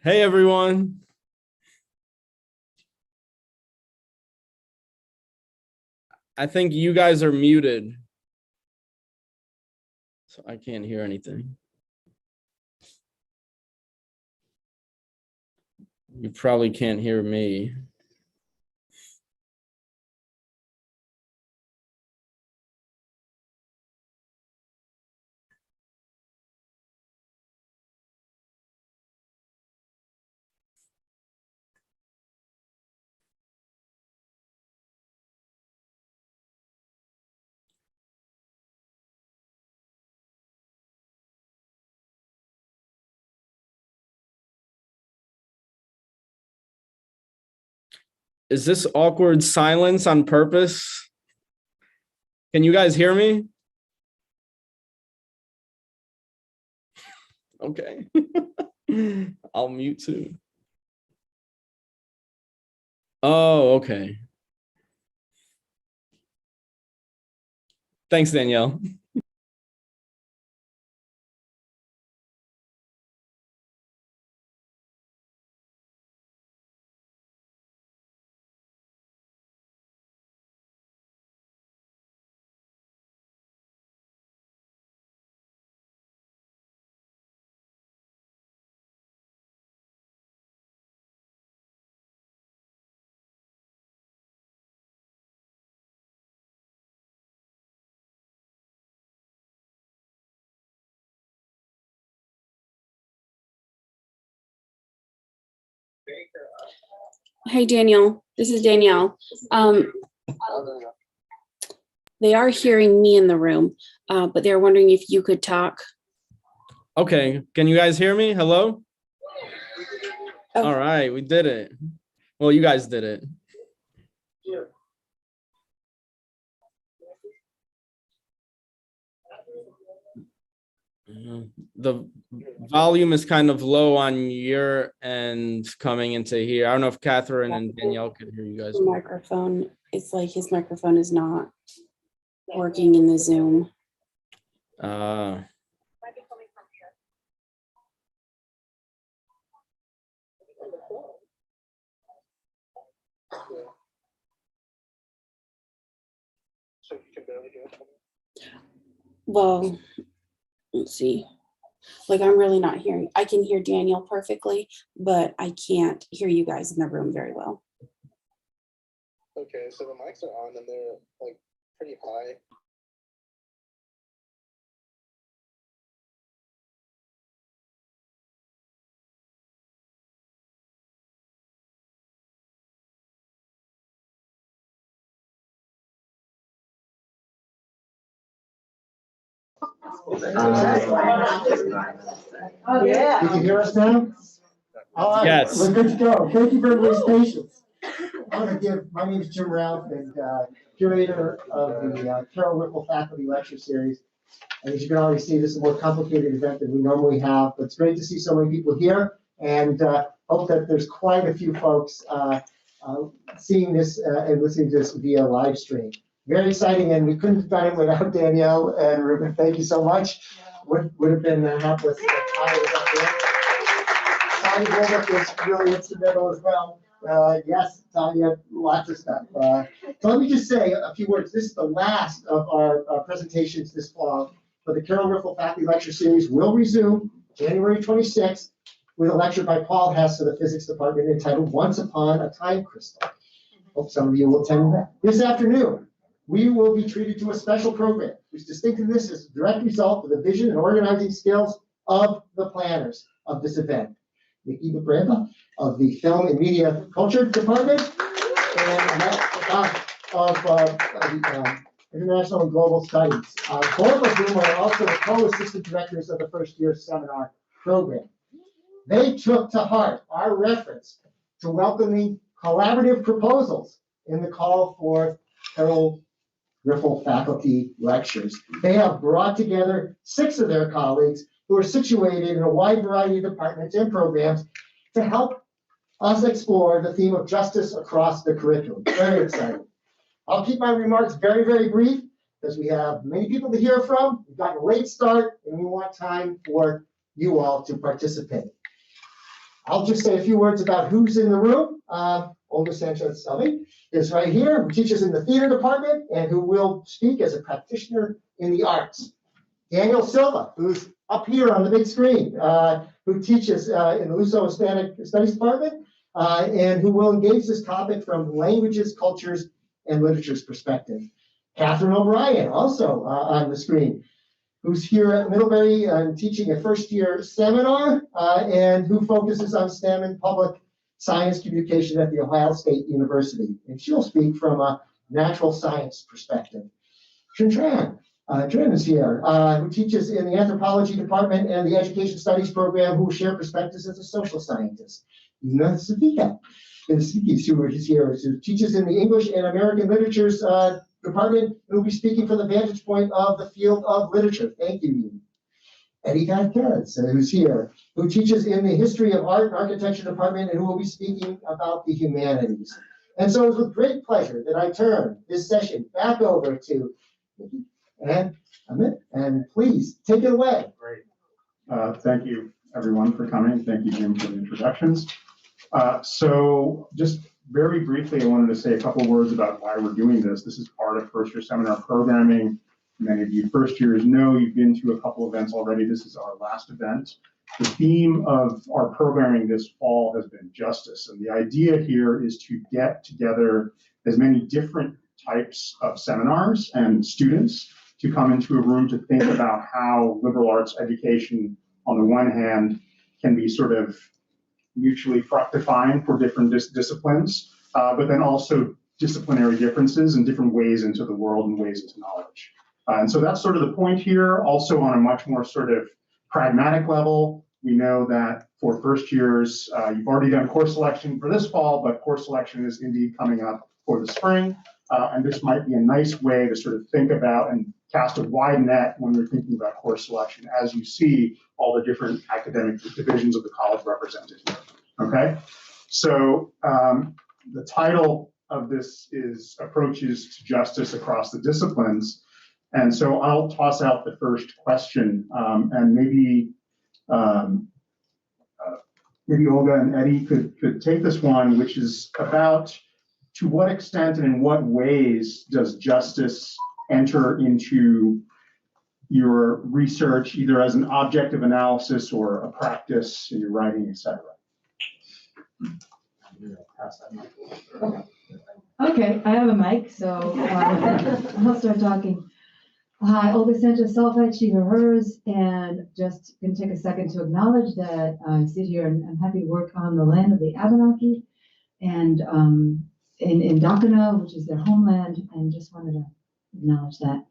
Hey everyone. I think you guys are muted. So I can't hear anything. You probably can't hear me. Is this awkward silence on purpose? Can you guys hear me? Okay. I'll mute too. Oh, okay. Thanks, Danielle. Hey, Daniel, this is Danielle. They are hearing me in the room, but they're wondering if you could talk. Okay, can you guys hear me? Hello? Oh. All right, we did it. Well, you guys did it. The volume is kind of low on your end coming into here. I don't know if Catherine and Danielle could hear you guys. The microphone, it's like his microphone is not working in the Zoom. So you can barely hear it. Well, let's see. Like, I'm really not hearing. I can hear Daniel perfectly, but I can't hear you guys in the room very well. Okay, so the mics are on and they're like pretty high. Yeah. You can hear us now? All right, Yes. we're good to go. Thank you for everybody's patience. I want to give, my name is Jim Ralph, and curator of the Carol Rifelj Faculty Lecture Series. And as you can already see, this is a more complicated event than we normally have, but it's great to see so many people here, and hope that there's quite a few folks seeing this and listening to this via live stream. Very exciting, and we couldn't have done it without Danielle and Ruben. Thank you so much. Would have been helpless. Tanya Bullock was really instrumental as well. Yes, Tanya, lots of stuff. So let me just say a few words. This is the last of our presentations this fall, but the Carol Rifelj Faculty Lecture Series will resume January 26th with a lecture by Paul Hess of the Physics Department entitled Once Upon a Time Crystal. Hope some of you will attend that. This afternoon, we will be treated to a special program, whose distinctiveness is a direct result of the vision and organizing skills of the planners of this event. Nikki Brenda of the Film and Media Culture Department and of International and Global Studies. Both of whom are also the co-assistant directors of the first year seminar program. They took to heart our reference to welcoming collaborative proposals in the call for Carol Rifelj Faculty Lectures. They have brought together 6 of their colleagues who are situated in a wide variety of departments and programs to help us explore the theme of justice across the curriculum. Very exciting. I'll keep my remarks very, very brief because we have many people to hear from. We've got a late start and we want time for you all to participate. I'll just say a few words about who's in the room. Olga Sanchez-Selby is right here, who teaches in the theater department and who will speak as a practitioner in the arts. Daniel Silva, who's up here on the big screen, who teaches in the Luso-Hispanic Studies Department, and who will engage this topic from languages, cultures, and literature's perspective. Catherine O'Brien, also on the screen, who's here at Middlebury teaching a first-year seminar, and who focuses on STEM and public science communication at The Ohio State University. And she'll speak from a natural science perspective. Tran is here, who teaches in the anthropology department and the education studies program, who will share perspectives as a social scientist. Ina Safika is here, who teaches in the English and American literatures department, and will be speaking from the vantage point of the field of literature. Thank you, Ina. Eddie Vasquez, who's here, who teaches in the history of art and architecture department, and who will be speaking about the humanities. And so it's with great pleasure that I turn this session back over to Nikki and Amit, and please take it away. Great. Thank you, everyone, for coming. Thank you, Jim, for the introductions. So just very briefly, I wanted to say a couple words about why we're doing this. This is part of first-year seminar programming. Many of you first years know you've been to a couple events already. This is our last event. The theme of our programming this fall has been justice. And the idea here is to get together as many different types of seminars and students to come into a room to think about how liberal arts education, on the one hand, can be sort of mutually fructifying for different disciplines, but then also disciplinary differences and different ways into the world and ways into knowledge. And so that's sort of the point here. Also on a much more sort of pragmatic level, we know that for first years, you've already done course selection for this fall, but course selection is indeed coming up for the spring. And this might be a nice way to sort of think about and cast a wide net when you're thinking about course selection as you see all the different academic divisions of the college represented here, okay? So the title of this is Approaches to Justice Across the Disciplines. And so I'll toss out the first question, and maybe Olga and Eddie could take this one, which is about to what extent and in what ways does justice enter into your research, either as an object of analysis or a practice in your writing, etc. Okay, I have a mic, so I'll start talking. Hi, Olga Sanchez-Selby, she, her, hers, and just going to take a second to acknowledge that I sit here and I'm happy to work on the land of the Abenaki and in Dakina, which is their homeland, and just wanted to acknowledge that.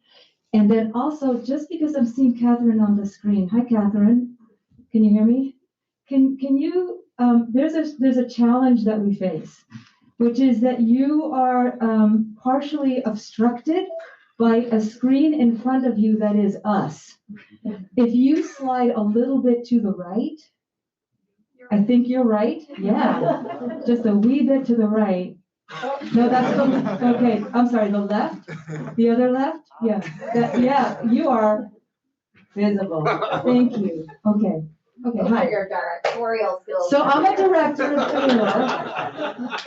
And then also, just because I'm seeing Catherine on the screen, hi Catherine, can you hear me? Can you, there's a challenge that we face, which is that you are partially obstructed by a screen in front of you that is us. If you slide a little bit to the right, I think you're right. Yeah, just a wee bit to the right. No, that's the, okay. I'm sorry, the left, the other left. Yeah, yeah, you are visible. Thank you. Okay. Okay, hi. Your directorial skills. So I'm a director of theater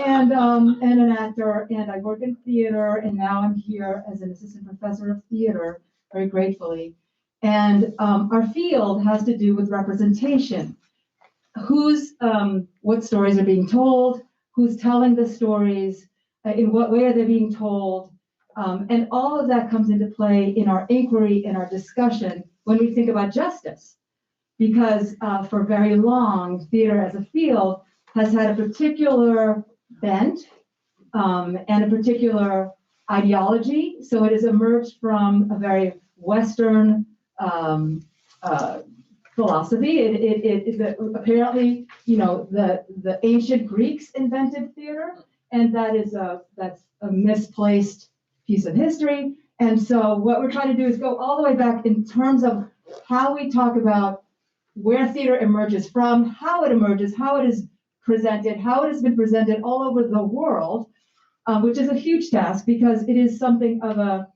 and an actor, and I work in theater, and now I'm here as an assistant professor of theater, very gratefully. And our field has to do with representation. What stories are being told, who's telling the stories, in what way are they being told, and all of that comes into play in our inquiry, in our discussion, when we think about justice. Because for very long, theater as a field has had a particular bent and a particular ideology. So it has emerged from a very Western philosophy. Apparently, you know, the ancient Greeks invented theater, and that's a misplaced piece of history. And so what we're trying to do is go all the way back in terms of how we talk about where theater emerges from, how it emerges, how it is presented, how it has been presented all over the world, which is a huge task because it is something of a,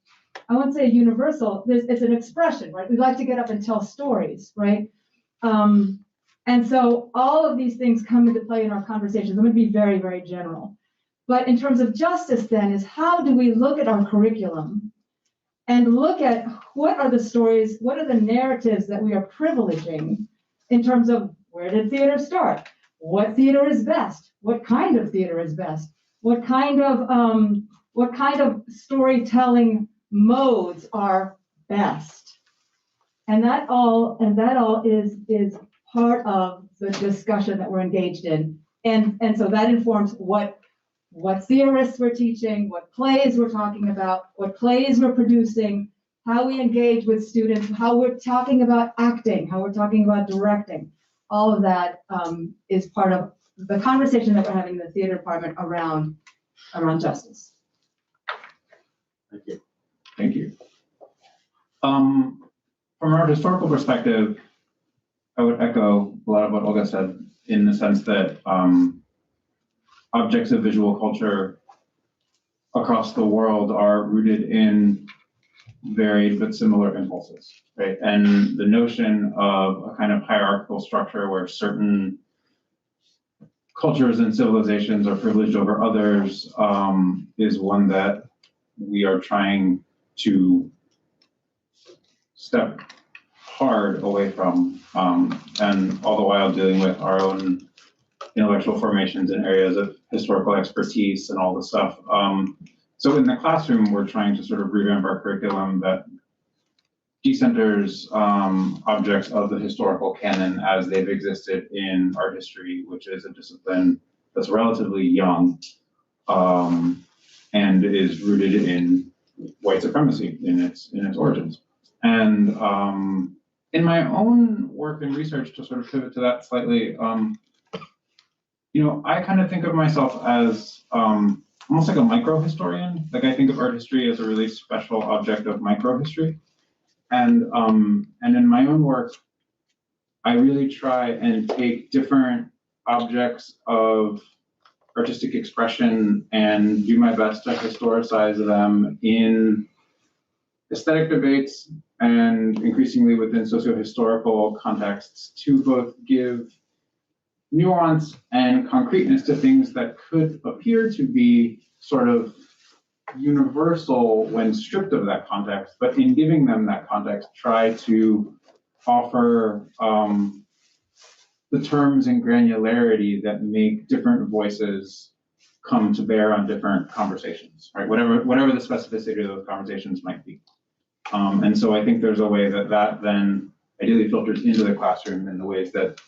I won't say universal, it's an expression, right? We like to get up and tell stories, right? And And so all of these things come into play in our conversations. I'm going to be very, very general. But in terms of justice then is how do we look at our curriculum and look at what are the stories, what are the narratives that we are privileging in terms of where did theater start? What theater is best? What kind of theater is best? What kind of storytelling modes are best? And that all is part of the discussion that we're engaged in. And so that informs what theorists we're teaching, what plays we're talking about, what plays we're producing, how we engage with students, how we're talking about acting, how we're talking about directing. All of that is part of the conversation that we're having in the theater department around justice. Thank you. Thank you. From our historical perspective, I would echo a lot of what Olga said in the sense that objects of visual culture across the world are rooted in varied but similar impulses, right? And the notion of a kind of hierarchical structure where certain cultures and civilizations are privileged over others is one that we are trying to step hard away from, and all the while dealing with our own intellectual formations in areas of historical expertise and all the stuff. So in the classroom, we're trying to sort of revamp our curriculum that decenters objects of the historical canon as they've existed in art history, which is a discipline that's relatively young and is rooted in white supremacy in its origins. And in my own work and research, to sort of pivot to that slightly, I kind of think of myself as almost like a micro-historian. Like I think of art history as a really special object of micro-history. And in my own work, I really try and take different objects of artistic expression and do my best to historicize them in aesthetic debates and increasingly within socio-historical contexts to both give nuance and concreteness to things that could appear to be sort of universal when stripped of that context, but in giving them that context, try to offer the terms and granularity that make different voices come to bear on different conversations, right? Whatever the specificity of those conversations might be. And so I think there's a way that then ideally filters into the classroom in the ways that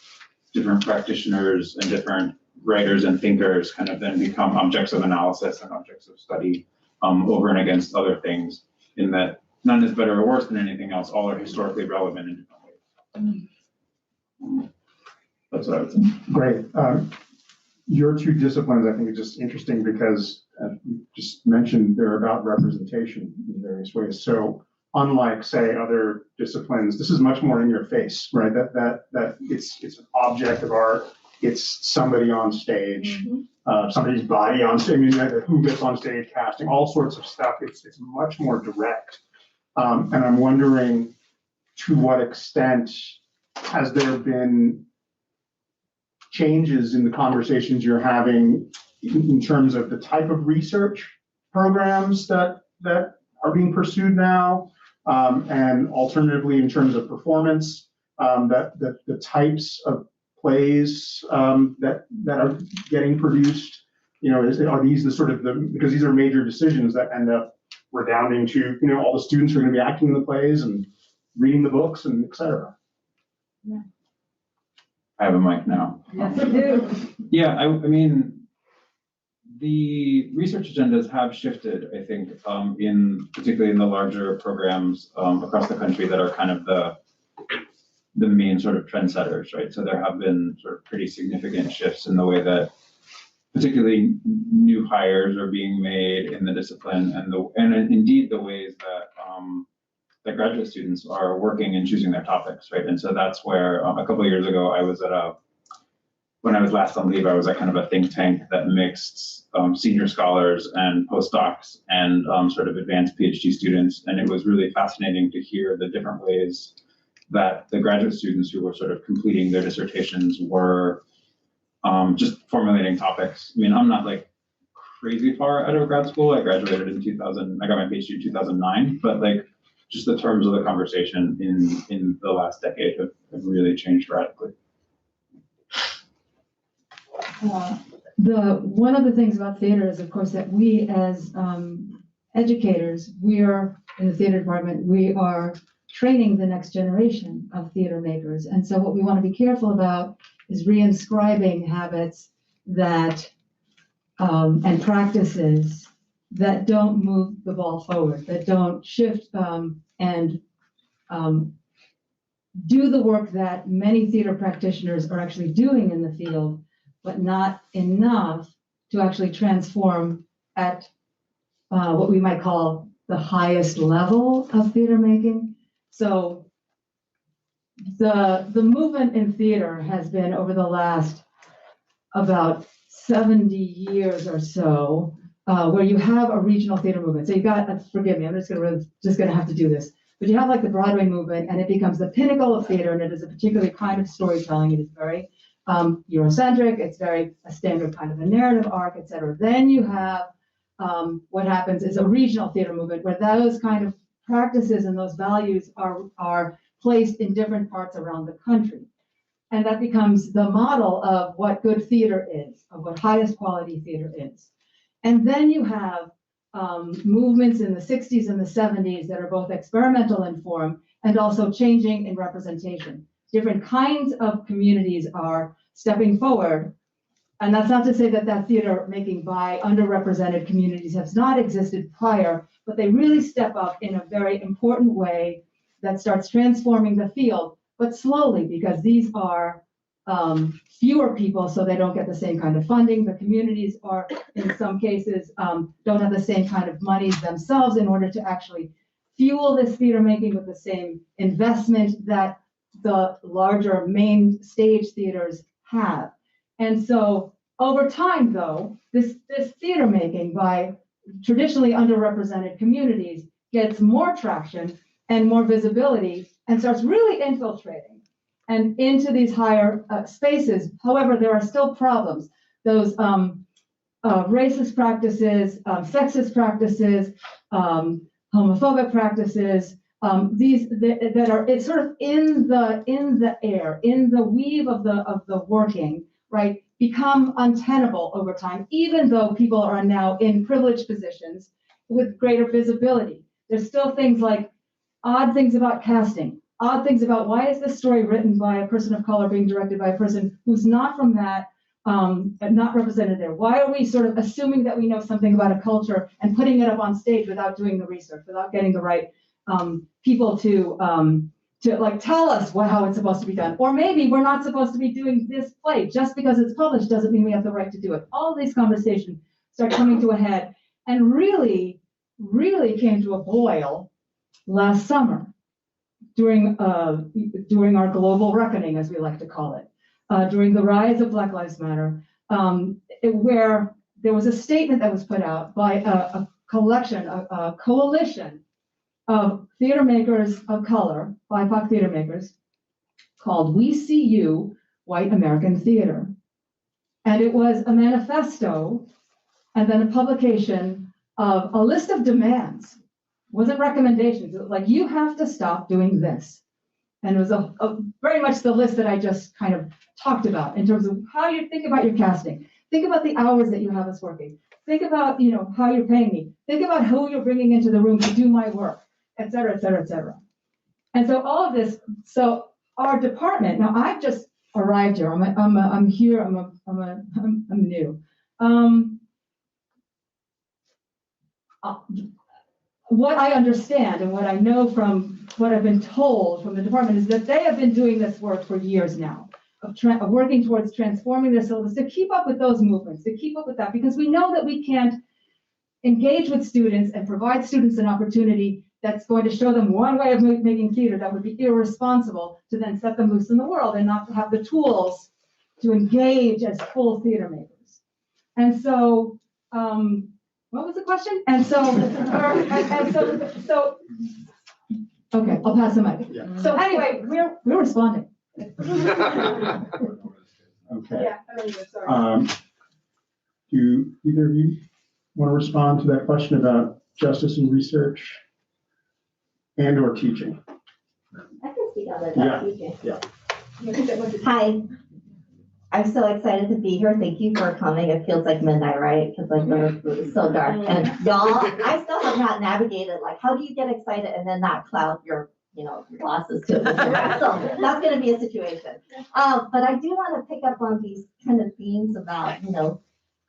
different practitioners and different writers and thinkers kind of then become objects of analysis and objects of study over and against other things, in that none is better or worse than anything else. All are historically relevant in different ways. That's what I would say. Great. Your two disciplines, I think, are just interesting because you just mentioned they're about representation in various ways. So unlike, say, other disciplines, this is much more in your face, right? That it's an object of art. It's somebody on stage, somebody's body on stage. I mean, who gets on stage, casting, all sorts of stuff. It's much more direct. And I'm wondering, to what extent has there been changes in the conversations you're having in terms of the type of research programs that are being pursued now, and alternatively in terms of performance, that the types of plays that are getting produced, are these the sort of because these are major decisions that end up redounding to, all the students who are going to be acting in the plays and reading the books and et cetera. Yeah. I have a mic now. Yes, I do. Yeah, I mean, the research agendas have shifted, I think, particularly in the larger programs across the country that are kind of the main sort of trendsetters, right? So there have been sort of pretty significant shifts in the way that particularly new hires are being made in the discipline, and indeed the ways that that graduate students are working and choosing their topics, right? And so that's where a couple of years ago I was when I was last on leave, I was at kind of a think tank that mixed senior scholars and postdocs and sort of advanced PhD students, and it was really fascinating to hear the different ways that the graduate students who were sort of completing their dissertations were just formulating topics. I mean, I'm not like crazy far out of grad school. I graduated in 2000, I got my PhD in 2009, but like just the terms of the conversation in the last decade have really changed radically. One of the things about theater is, of course, that we as educators, we are in the theater department, we are training the next generation of theater makers. And so what we want to be careful about is reinscribing habits that and practices that don't move the ball forward, that don't shift and do the work that many theater practitioners are actually doing in the field, but not enough to actually transform at what we might call the highest level of theater making. So the movement in theater has been over the last about 70 years or so, where you have a regional theater movement. So you got, forgive me, I'm just gonna have to do this, but you have like the Broadway movement, and it becomes the pinnacle of theater, and it is a particular kind of storytelling. It is very Eurocentric. It's very a standard kind of a narrative arc, et cetera. Then you have what happens is a regional theater movement, where those kind of practices and those values are placed in different parts around the country. And that becomes the model of what good theater is, of what highest quality theater is. And then you have movements in the 60s and the 70s that are both experimental in form and also changing in representation. Different kinds of communities are stepping forward. And that's not to say that that theater making by underrepresented communities has not existed prior, but they really step up in a very important way that starts transforming the field, but slowly, because these are fewer people, so they don't get the same kind of funding. The communities are, in some cases, don't have the same kind of monies themselves in order to actually fuel this theater making with the same investment that the larger main stage theaters have. And so over time, though, this theater making by traditionally underrepresented communities gets more traction and more visibility and starts really infiltrating and into these higher spaces. However, there are still problems. Those racist practices, sexist practices, homophobic practices, these that are, it's sort of in the air, in the weave of the working, right, become untenable over time, even though people are now in privileged positions with greater visibility. There's still things like odd things about casting, odd things about why is this story written by a person of color being directed by a person who's not from that, not represented there? Why are we sort of assuming that we know something about a culture and putting it up on stage without doing the research, without getting the right people to like tell us how it's supposed to be done? Or maybe we're not supposed to be doing this play. Just because it's published doesn't mean we have the right to do it. All these conversations start coming to a head and really came to a boil last summer during our global reckoning, as we like to call it, during the rise of Black Lives Matter, where there was a statement that was put out by a collection, a coalition of theater makers of color, BIPOC theater makers, called We See You, White American Theater. And it was a manifesto and then a publication of a list of demands. It wasn't recommendations. It was like, you have to stop doing this. And it was a very much the list that I just kind of talked about in terms of how you think about your casting. Think about the hours that you have us working. Think about, how you're paying me. Think about who you're bringing into the room to do my work, et cetera, et cetera, et cetera. And so all of this, so our department, now I've just arrived here. I'm here, I'm new. What I understand and what I know from what I've been told from the department is that they have been doing this work for years now, of working towards transforming their syllabus to keep up with those movements, to keep up with that, because we know that we can't engage with students and provide students an opportunity that's going to show them one way of making theater that would be irresponsible to then set them loose in the world and not to have the tools to engage as full theater makers. And so, what was the question? And so Okay, I'll pass the mic. Yeah. So anyway, we're responding. Okay. Yeah, sorry. Do either of you want to respond to that question about justice and research and/or teaching? I can speak on it. Yeah. Hi. I'm so excited to be here. Thank you for coming. It feels like midnight, right? Because like it's so dark. And y'all, I still have not navigated like how do you get excited and then not cloud your your glasses too. So that's going to be a situation. But I do want to pick up on these kind of themes about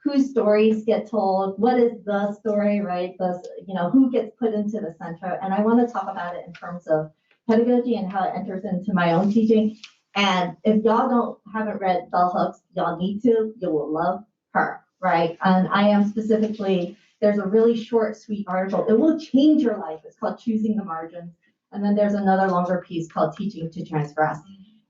whose stories get told, what is the story, right? Who gets put into the center. And I want to talk about it in terms of pedagogy and how it enters into my own teaching. And if y'all haven't read Bell Hooks, y'all need to. You will love her, right? And I am specifically. There's a really short, sweet article. It will change your life. It's called Choosing the Margins. And then there's another longer piece called Teaching to Transgress.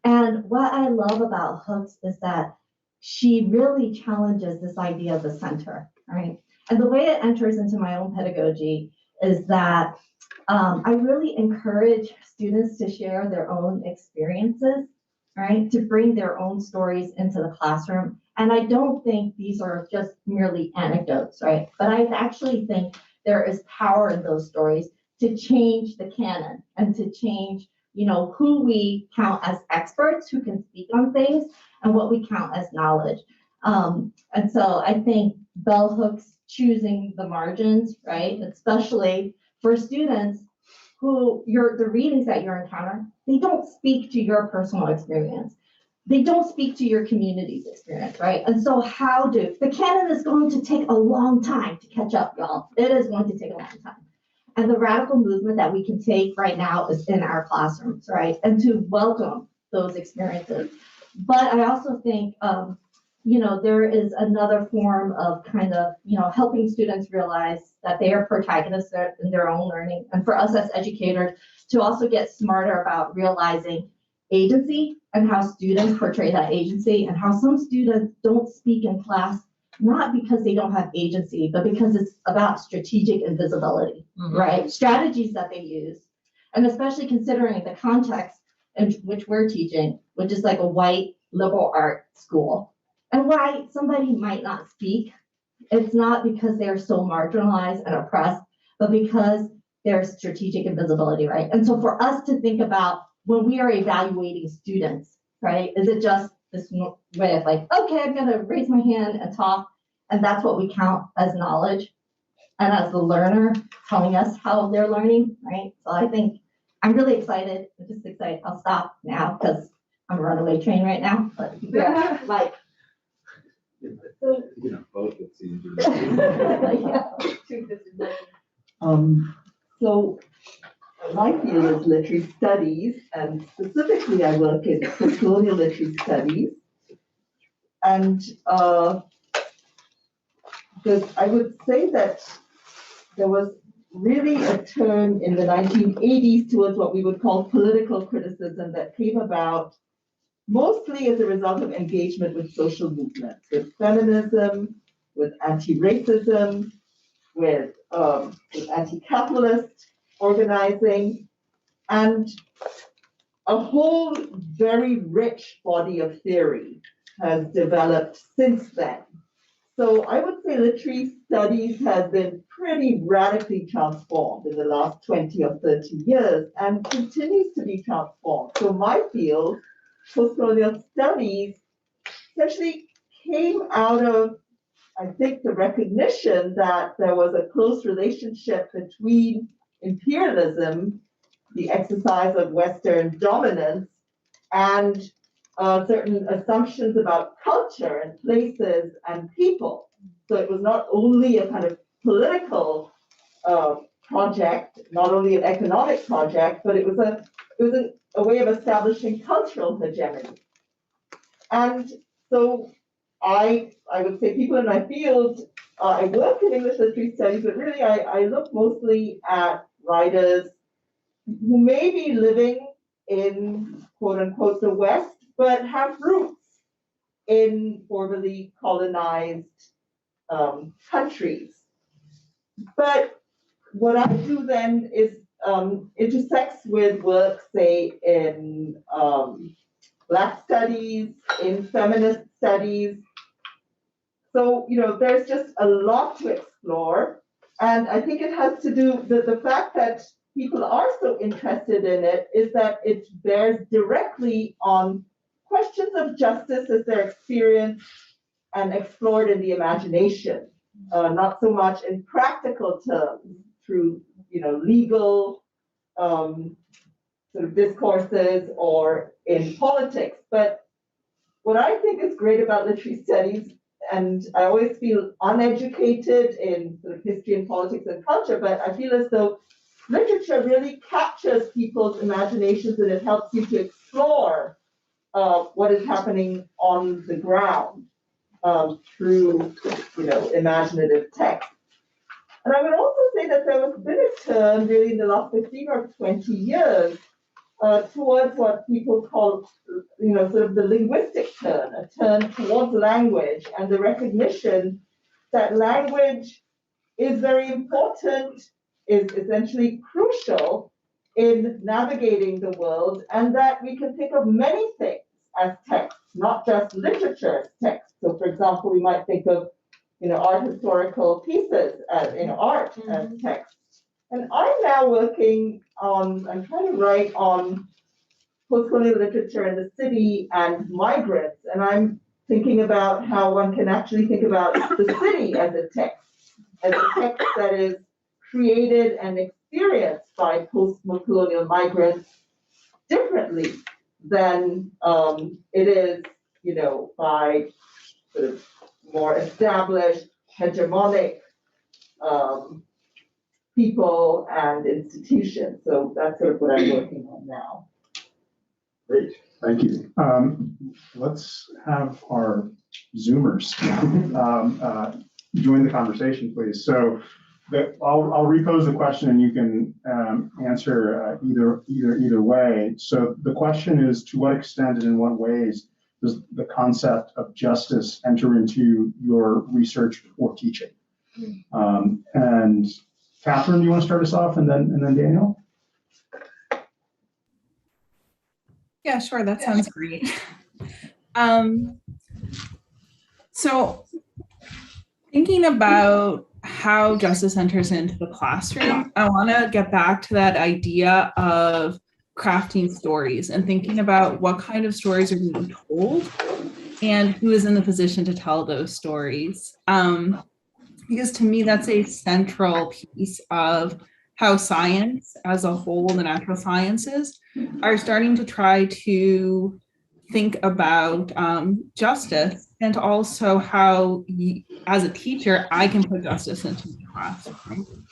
And what I love about Hooks is that she really challenges this idea of the center, right? And the way it enters into my own pedagogy is that I really encourage students to share their own experiences, right? To bring their own stories into the classroom. And I don't think these are just merely anecdotes, right? But I actually think there is power in those stories to change the canon and to change, who we count as experts who can speak on things and what we count as knowledge. And so I think Bell Hooks choosing the margins, right? Especially for students who the readings that you encounter, they don't speak to your personal experience. They don't speak to your community's experience, right? And so the canon is going to take a long time to catch up, y'all. It is going to take a long time. And the radical movement that we can take right now is in our classrooms, right? And to welcome those experiences. But I also think, there is another form of kind of, helping students realize that they are protagonists in their own learning. And for us as educators to also get smarter about realizing agency and how students portray that agency and how some students don't speak in class, not because they don't have agency, but because it's about strategic invisibility, right? Strategies that they use. And especially considering the context in which we're teaching, which is like a white liberal art school. And why somebody might not speak, it's not because they're so marginalized and oppressed, but because there's strategic invisibility, right? And so for us to think about when we are evaluating students, right, is it just this way of like, okay, I'm gonna raise my hand and talk, and that's what we count as knowledge, and as the learner telling us how they're learning, right? So I think I'm really excited. I'm just excited. I'll stop now because I'm a runaway train right now. But yeah, like. Both it seems. So my field is literary studies, and specifically I work in colonial literary studies. And I would say that there was really a turn in the 1980s towards what we would call political criticism that came about mostly as a result of engagement with social movements, with feminism, with anti-racism, with anti-capitalist organizing, and a whole very rich body of theory has developed since then. So I would say literary studies has been pretty radically transformed in the last 20 or 30 years and continues to be transformed. So my field, postcolonial studies, essentially came out of, I think, the recognition that there was a close relationship between imperialism, the exercise of Western dominance, and certain assumptions about culture and places and people. So it was not only a kind of political project, not only an economic project, but it was a way of establishing cultural hegemony. And so I would say people in my field, I work in English literature studies, but really I look mostly at writers who may be living in quote unquote the West, but have roots in formerly colonized countries. But what I do then is intersects with work, say, in Black studies, in feminist studies. So, there's just a lot to explore. And I think it has to do, the fact that people are so interested in it is that it bears directly on questions of justice as they're experienced and explored in the imagination, not so much in practical terms through, legal sort of discourses or in politics. But what I think is great about literary studies, and I always feel uneducated in sort of history and politics and culture, but I feel as though literature really captures people's imaginations and it helps you to explore what is happening on the ground through, imaginative text. And I would also say that there has been a turn really in the last 15 or 20 years towards what people call, sort of the linguistic turn, a turn towards language and the recognition that language is very important, is essentially crucial in navigating the world, and that we can think of many things as text, not just literature as text. So, for example, we might think of, art historical pieces as, art as text. And I'm now I'm trying to write on post-colonial literature in the city and migrants, and I'm thinking about how one can actually think about the city as a text that is created and experienced by post-colonial migrants differently than it is, by sort of more established, hegemonic people and institutions. So that's sort of what I'm working on now. Great, thank you. Let's have our Zoomers join the conversation, please. So I'll repose the question and you can answer either way. So the question is, to what extent and in what ways does the concept of justice enter into your research or teaching? And Catherine, do you want to start us off, and then Daniel? Yeah, sure. That sounds great. So thinking about how justice enters into the classroom, I want to get back to that idea of crafting stories and thinking about what kind of stories are being told and who is in the position to tell those stories. Because to me, that's a central piece of how science as a whole, the natural sciences, are starting to try to think about justice, and also how, as a teacher, I can put justice into the classroom.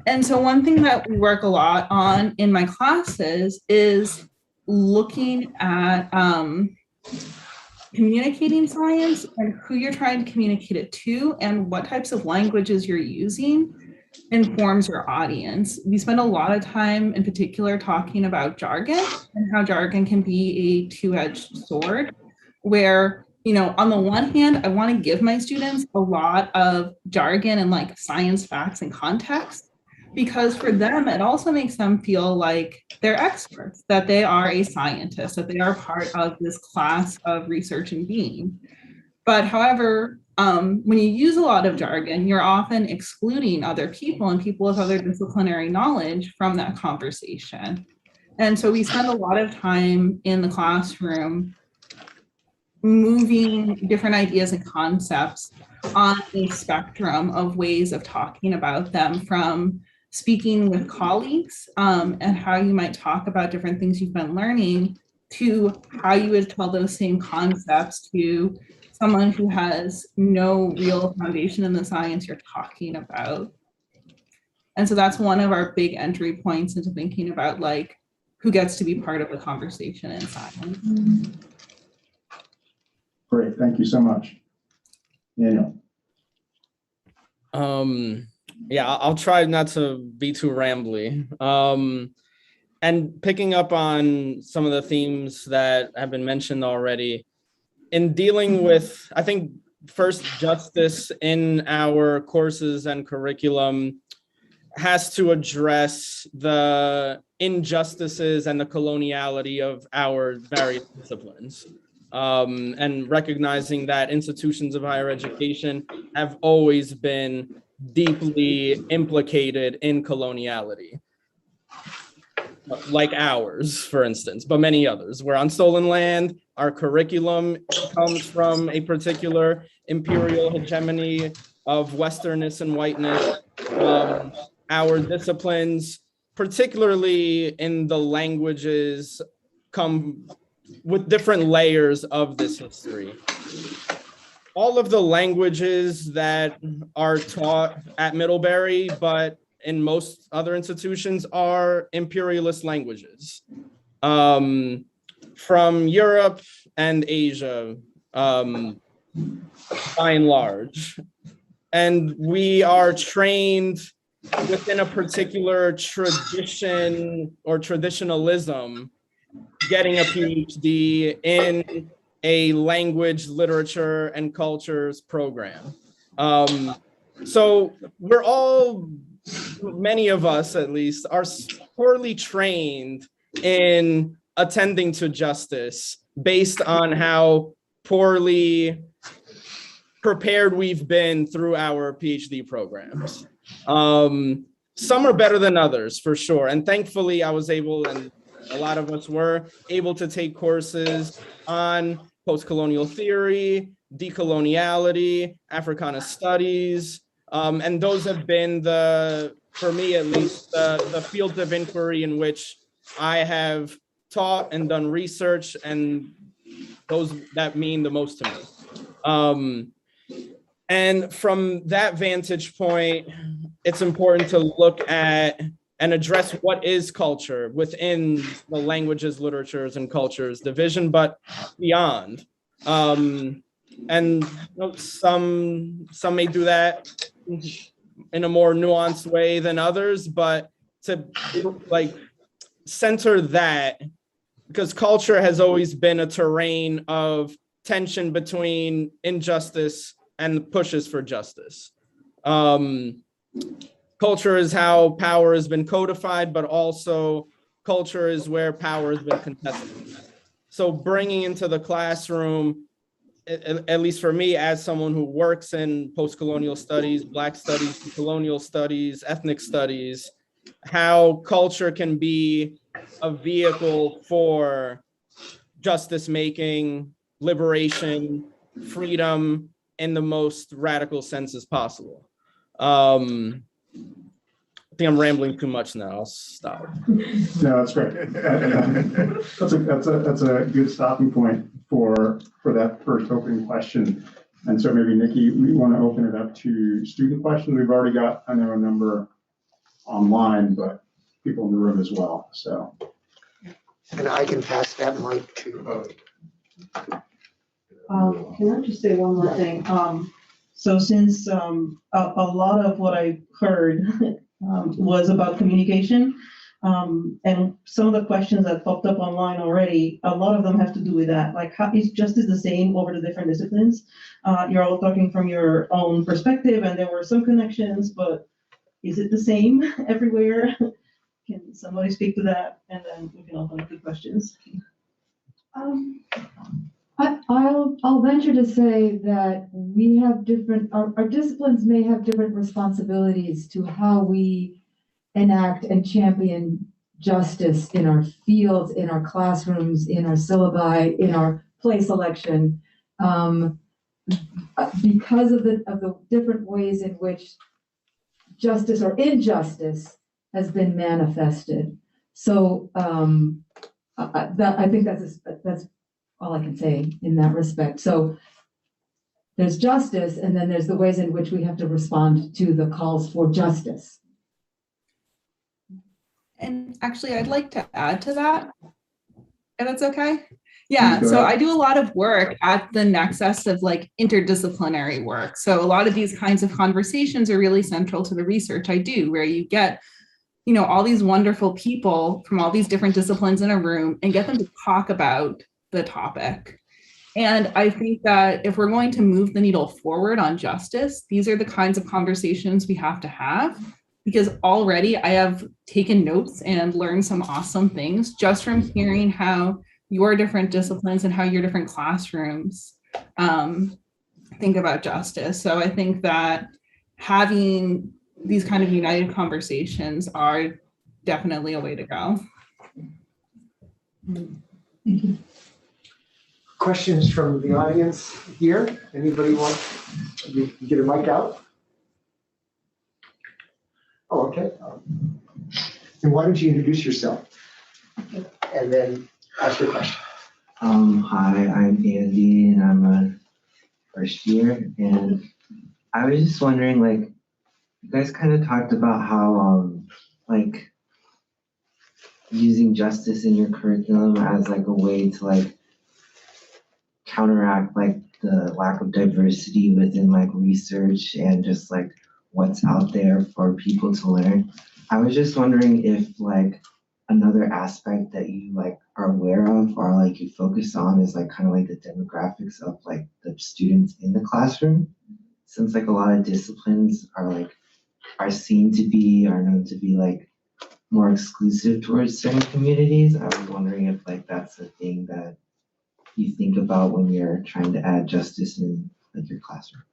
And so one thing that we work a lot on in my classes is looking at communicating science and who you're trying to communicate it to, and what types of languages you're using informs your audience. We spend a lot of time in particular talking about jargon and how jargon can be a two-edged sword, where, on the one hand, I want to give my students a lot of jargon and like science facts and context, because for them, it also makes them feel like they're experts, that they are a scientist, that they are part of this class of research and being. But however, when you use a lot of jargon, you're often excluding other people and people with other disciplinary knowledge from that conversation. And so we spend a lot of time in the classroom moving different ideas and concepts on a spectrum of ways of talking about them, from speaking with colleagues and how you might talk about different things you've been learning, to how you would tell those same concepts to someone who has no real foundation in the science you're talking about. And so that's one of our big entry points into thinking about like who gets to be part of the conversation in science. Great, thank you so much. Daniel. Yeah, I'll try not to be too rambly. And picking up on some of the themes that have been mentioned already, in dealing with, I think, first, justice in our courses and curriculum, has to address the injustices and the coloniality of our various disciplines. And recognizing that institutions of higher education have always been deeply implicated in coloniality, like ours, for instance, but many others. We're on stolen land. Our curriculum comes from a particular imperial hegemony of Westernness and whiteness. Our disciplines, particularly in the languages, come with different layers of this history. All of the languages that are taught at Middlebury, but in most other institutions, are imperialist languages from Europe and Asia, by and large. And we are trained within a particular tradition or traditionalism, getting a PhD in a language, literature, and cultures program. So we're all, many of us at least, are poorly trained in attending to justice based on how poorly prepared we've been through our PhD programs. Some are better than others, for sure. And thankfully, I was able, and a lot of us were able to take courses on post-colonial theory, decoloniality, Africana studies, and those have been for me at least, the fields of inquiry in which I have taught and done research, and those that mean the most to me. And from that vantage point, it's important to look at and address what is culture within the languages, literatures, and cultures division, but beyond. And some may do that in a more nuanced way than others, but to like center that, because culture has always been a terrain of tension between injustice and pushes for justice. Culture is how power has been codified, but also culture is where power has been contested. So bringing into the classroom, at least for me, as someone who works in post-colonial studies, Black studies, colonial studies, ethnic studies, how culture can be a vehicle for justice making, liberation, freedom in the most radical senses possible. I think I'm rambling too much now. I'll stop. No, that's great. That's a good stopping point for that first opening question. And so maybe Nikki, we want to open it up to student questions. We've already got, I know, a number online, but people in the room as well. So. And I can pass that mic to. Can I just say one more thing? So since a lot of what I heard was about communication, and some of the questions that popped up online already, a lot of them have to do with that. Like, how is justice the same over the different disciplines? You're all talking from your own perspective, and there were some connections, but is it the same everywhere? Can somebody speak to that? And then we can open up the questions. I'll venture to say that we have different, our disciplines may have different responsibilities to how we enact and champion justice in our fields, in our classrooms, in our syllabi, in our place selection, because of the different ways in which justice or injustice has been manifested. So I think that's all I can say in that respect. So there's justice, and then there's the ways in which we have to respond to the calls for justice. And actually, I'd like to add to that, if that's okay. Yeah, so I do a lot of work at the nexus of like interdisciplinary work. So a lot of these kinds of conversations are really central to the research I do, where you get, you know, all these wonderful people from all these different disciplines in a room and get them to talk about the topic. And I think that if we're going to move the needle forward on justice, these are the kinds of conversations we have to have, because already I have taken notes and learned some awesome things just from hearing how your different disciplines and how your different classrooms think about justice. So I think that having these kind of united conversations are definitely a way to go. Questions from the audience here? Anybody want to get a mic out? Oh, okay. And why don't you introduce yourself and then ask your question? Hi, I'm Andy and I'm a first year, and I was just wondering, like, you guys kind of talked about how like using justice in your curriculum as like a way to like counteract like the lack of diversity within like research and just like what's out there for people to learn. I was just wondering if like another aspect that you like are aware of or like you focus on is like kind of like the demographics of like the students in the classroom, since like a lot of disciplines are seen to be, are known to be like more exclusive towards certain communities. I was wondering if like that's a thing that you think about when you're trying to add justice in like your classroom.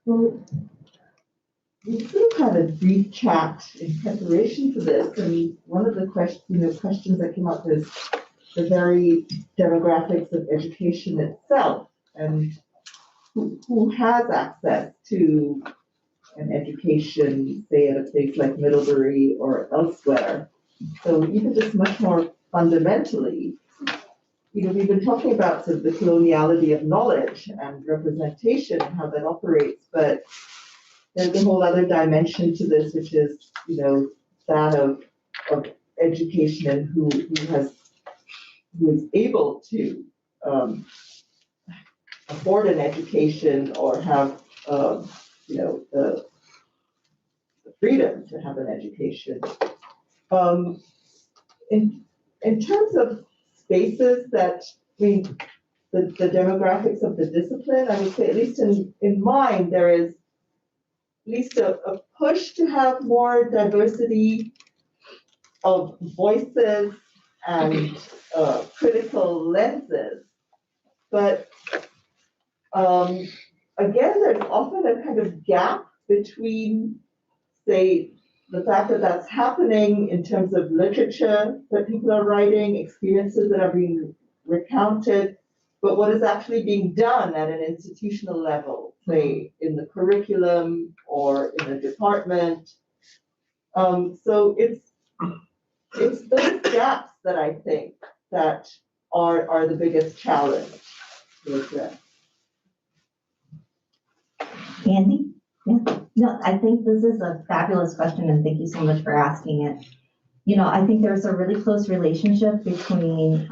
Well, we sort of had a brief chat in preparation for this, and one of the questions that came up is the very demographics of education itself, and who has access to an education, say at a place like Middlebury or elsewhere. So even just much more fundamentally, we've been talking about sort of the coloniality of knowledge and representation and how that operates, but there's a whole other dimension to this, which is, that of education and who is able to afford an education or have, the freedom to have an education. In terms of spaces that, the demographics of the discipline, I would say, at least in mine, there is at least a push to have more diversity of voices and critical lenses. But again, there's often a kind of gap between, say, the fact that that's happening in terms of literature that people are writing, experiences that are being recounted, but what is actually being done at an institutional level, say in the curriculum or in the department. So it's those gaps that I think that are the biggest challenge to address. Andy? Yeah. No, I think this is a fabulous question, and thank you so much for asking it. I think there's a really close relationship between,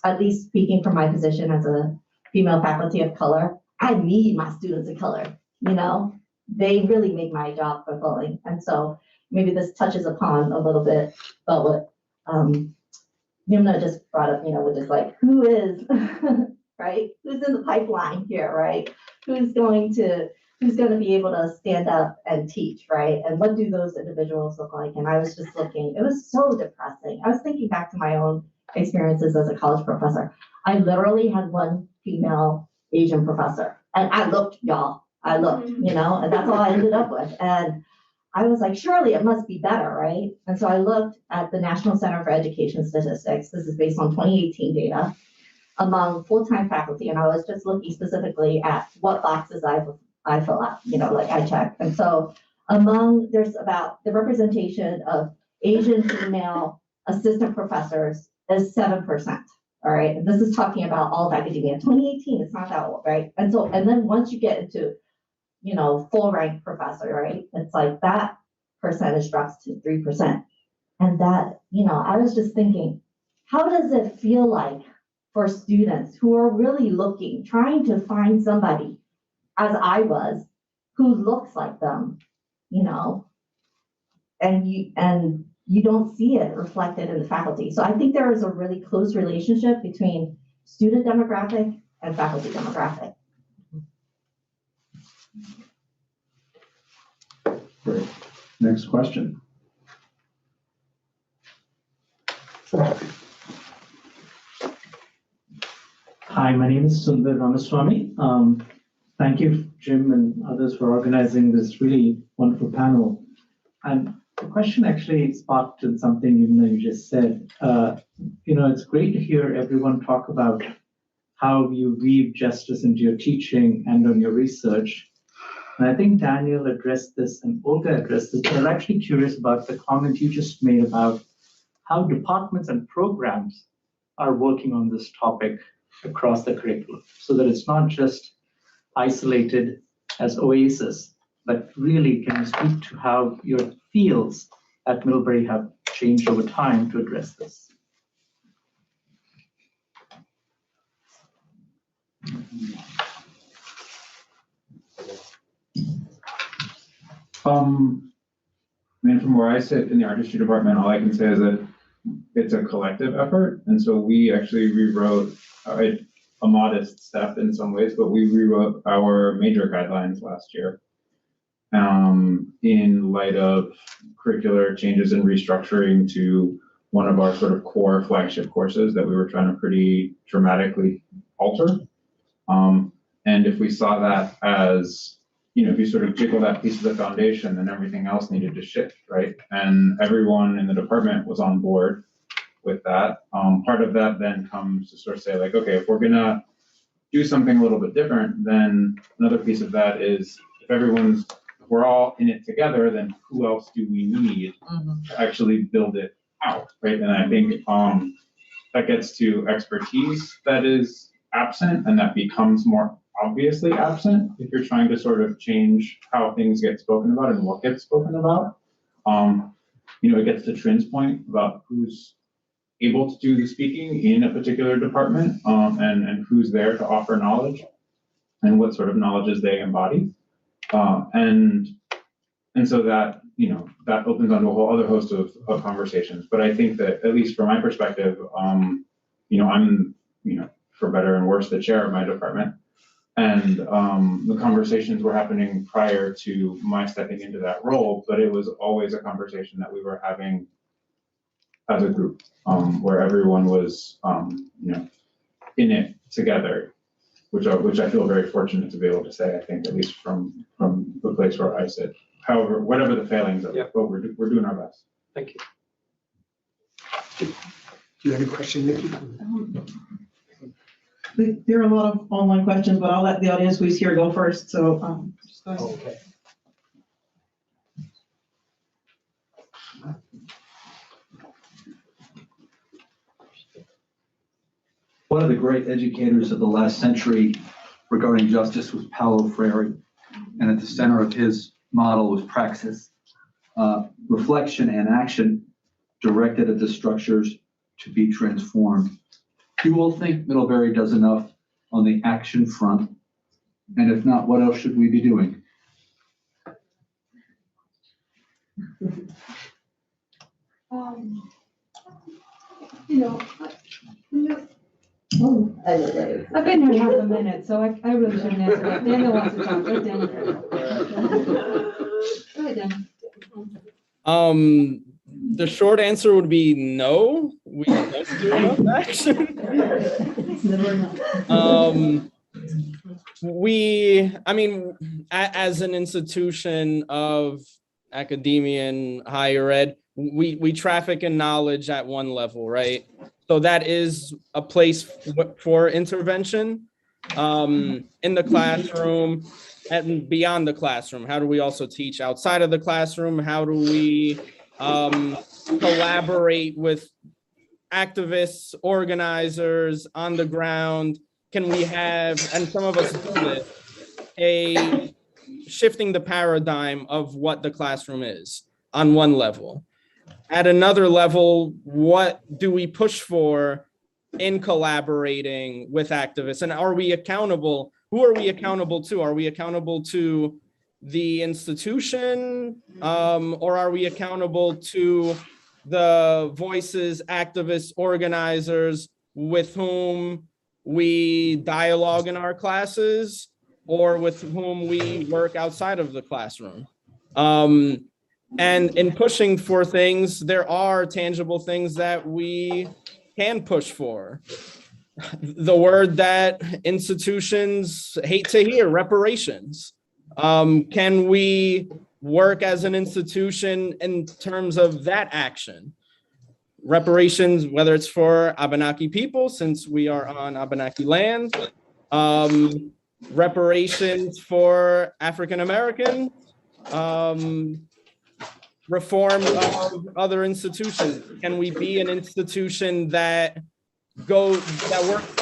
at least speaking from my position as a female faculty of color, I need my students of color, they really make my job fulfilling. And so maybe this touches upon a little bit about what Yumna just brought up, which is like, who is, right? Who's in the pipeline here, right? Who's going to be able to stand up and teach, right? And what do those individuals look like? And I was just looking, it was so depressing. I was thinking back to my own experiences as a college professor. I literally had one female Asian professor, and I looked, y'all, and that's all I ended up with. And I was like, surely it must be better, right? And so I looked at the National Center for Education Statistics. This is based on 2018 data among full-time faculty. And I was just looking specifically at what boxes I fill out, I check. And so there's about the representation of Asian female assistant professors is 7%. All right. And this is talking about all of academia. 2018, it's not that old, right? And then once you get into, full rank professor, right? It's like that percentage drops to 3%. And that, I was just thinking, how does it feel like for students who are really looking, trying to find somebody, as I was, who looks like them, and you don't see it reflected in the faculty. So I think there is a really close relationship between student demographic and faculty demographic. Great. Next question. Hi, my name is Sundar Ramaswamy. Thank you, Jim and others, for organizing this really wonderful panel. And the question actually sparked in something you just said. It's great to hear everyone talk about how you weave justice into your teaching and on your research. And I think Daniel addressed this and Olga addressed this, but I'm actually curious about the comment you just made about how departments and programs are working on this topic across the curriculum, so that it's not just isolated as oasis, but really can you speak to how your fields at Middlebury have changed over time to address this? From where I sit in the art history department, all I can say is that it's a collective effort. And so we actually rewrote a modest step in some ways, but we rewrote our major guidelines last year in light of curricular changes and restructuring to one of our sort of core flagship courses that we were trying to pretty dramatically alter. And if we saw that as, if you sort of jiggle that piece of the foundation, then everything else needed to shift, right? And everyone in the department was on board with that. Part of that then comes to sort of say like, okay, if we're gonna do something a little bit different, then another piece of that is if we're all in it together, then who else do we need to actually build it out, right? And I think that gets to expertise that is absent and that becomes more obviously absent if you're trying to sort of change how things get spoken about and what gets spoken about. It gets to Trin's point about who's able to do the speaking in a particular department and who's there to offer knowledge and what sort of knowledges they embody. And so that, that opens onto a whole other host of conversations. But I think that at least from my perspective, I'm, for better and worse, the chair of my department. And the conversations were happening prior to my stepping into that role, but it was always a conversation that we were having as a group, where everyone was, in it together, which I feel very fortunate to be able to say, I think, at least from the place where I sit. However, whatever the failings of it, but we're doing our best. Thank you. Do you have a question, Nikki? There are a lot of online questions, but I'll let the audience who's here go first. So, just go ahead. Okay. One of the great educators of the last century regarding justice was Paulo Freire, and at the center of his model was praxis, reflection and action directed at the structures to be transformed. Do you all think Middlebury does enough on the action front? And if not, what else should we be doing? I've been here half a minute, so I really shouldn't answer that. Daniel wants to talk. Go, Daniel. Go ahead, Daniel. The short answer would be no. We don't do enough action. As an institution of academia and higher ed, we traffic in knowledge at one level, right? So that is a place for intervention in the classroom and beyond the classroom. How do we also teach outside of the classroom? How do we collaborate with activists, organizers on the ground? Can we have, and some of us do this, a shifting the paradigm of what the classroom is on one level? At another level, what do we push for in collaborating with activists? And are we accountable? Who are we accountable to? Are we accountable to the institution, or are we accountable to the voices, activists, organizers with whom we dialogue in our classes or with whom we work outside of the classroom. And in pushing for things, there are tangible things that we can push for. The word that institutions hate to hear, reparations. Can we work as an institution in terms of that action? Reparations, whether it's for Abenaki people, since we are on Abenaki land, reparations for African Americans, reform of other institutions. Can we be an institution that works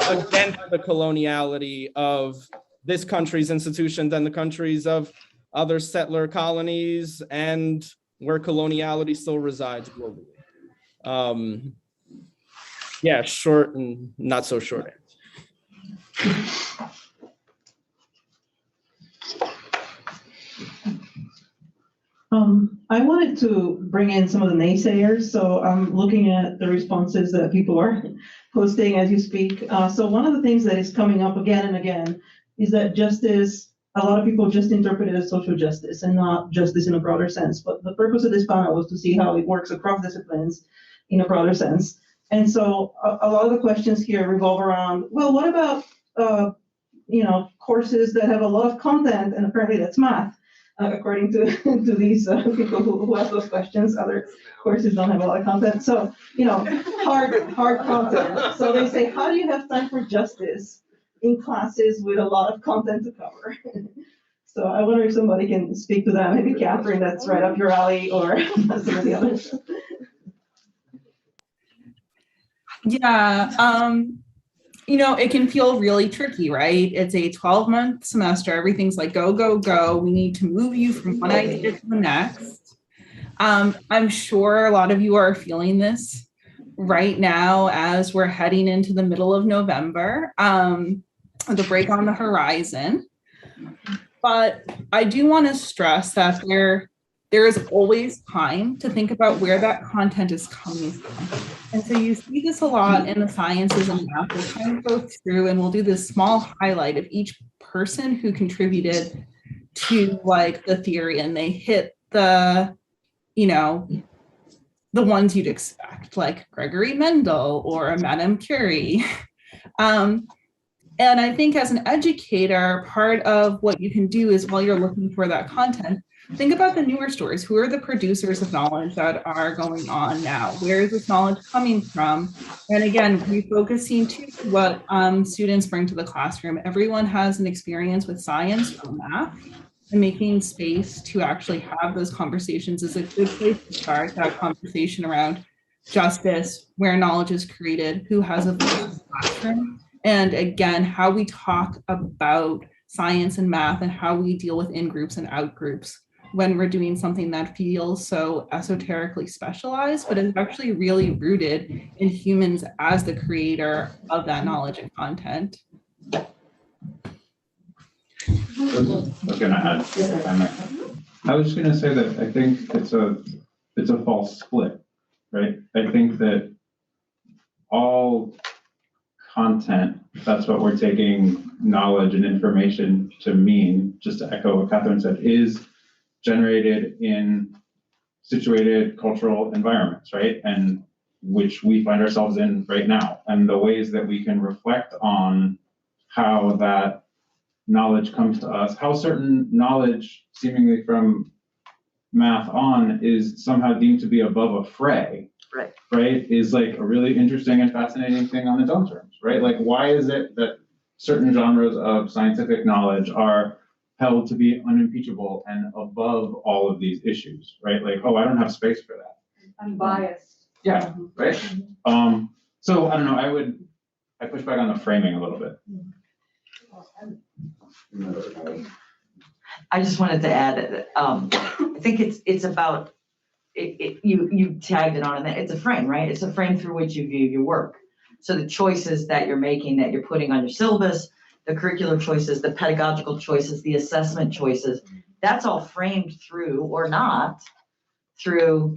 against the coloniality of this country's institutions and the countries of other settler colonies and where coloniality still resides globally? Yeah, short and not so short answer. I wanted to bring in some of the naysayers. So I'm looking at the responses that people are posting as you speak. So one of the things that is coming up again and again is that justice, a lot of people just interpret it as social justice and not justice in a broader sense. But the purpose of this panel was to see how it works across disciplines in a broader sense. And so a lot of the questions here revolve around, well, what about, courses that have a lot of content, and apparently that's math. According to these people who ask those questions, other courses don't have a lot of content. So, hard content. So they say, how do you have time for justice in classes with a lot of content to cover? So I wonder if somebody can speak to that. Maybe Catherine, that's right up your alley, or some of the others. Yeah. It can feel really tricky, right? It's a 12-month semester. Everything's like, go, go, go. We need to move you from one idea to the next. I'm sure a lot of you are feeling this right now as we're heading into the middle of November, the break on the horizon. But I do want to stress that there is always time to think about where that content is coming from. And so you see this a lot in the sciences and math. We'll kind of go through and we'll do this small highlight of each person who contributed to the theory, and they hit the ones you'd expect, like Gregory Mendel or Madame Curie. And I think as an educator, part of what you can do is, while you're looking for that content, think about the newer stories. Who are the producers of knowledge that are going on now? Where is this knowledge coming from? And again, refocusing to what students bring to the classroom. Everyone has an experience with science or math, and making space to actually have those conversations is a good place to start that conversation around justice, where knowledge is created, who has a voice in the classroom, and again, how we talk about science and math and how we deal with in-groups and out-groups when we're doing something that feels so esoterically specialized, but is actually really rooted in humans as the creator of that knowledge and content. I was gonna add, if I might. I was just gonna say that I think it's a false split, right? I think that all content, that's what we're taking knowledge and information to mean, just to echo what Catherine said, is generated in situated cultural environments, right? And which we find ourselves in right now. And the ways that we can reflect on how that knowledge comes to us, how certain knowledge seemingly from math on is somehow deemed to be above a fray, right? Is like a really interesting and fascinating thing on its own terms, right? Like, why is it that certain genres of scientific knowledge are held to be unimpeachable and above all of these issues, right? Like, oh, I don't have space for that. Unbiased. Yeah, right. So I don't know, I push back on the framing a little bit. I just wanted to add that I think it's about you tagged it on, and it's a frame, right? It's a frame through which you view your work. So the choices that you're making, that you're putting on your syllabus, the curricular choices, the pedagogical choices, the assessment choices, that's all framed through or not through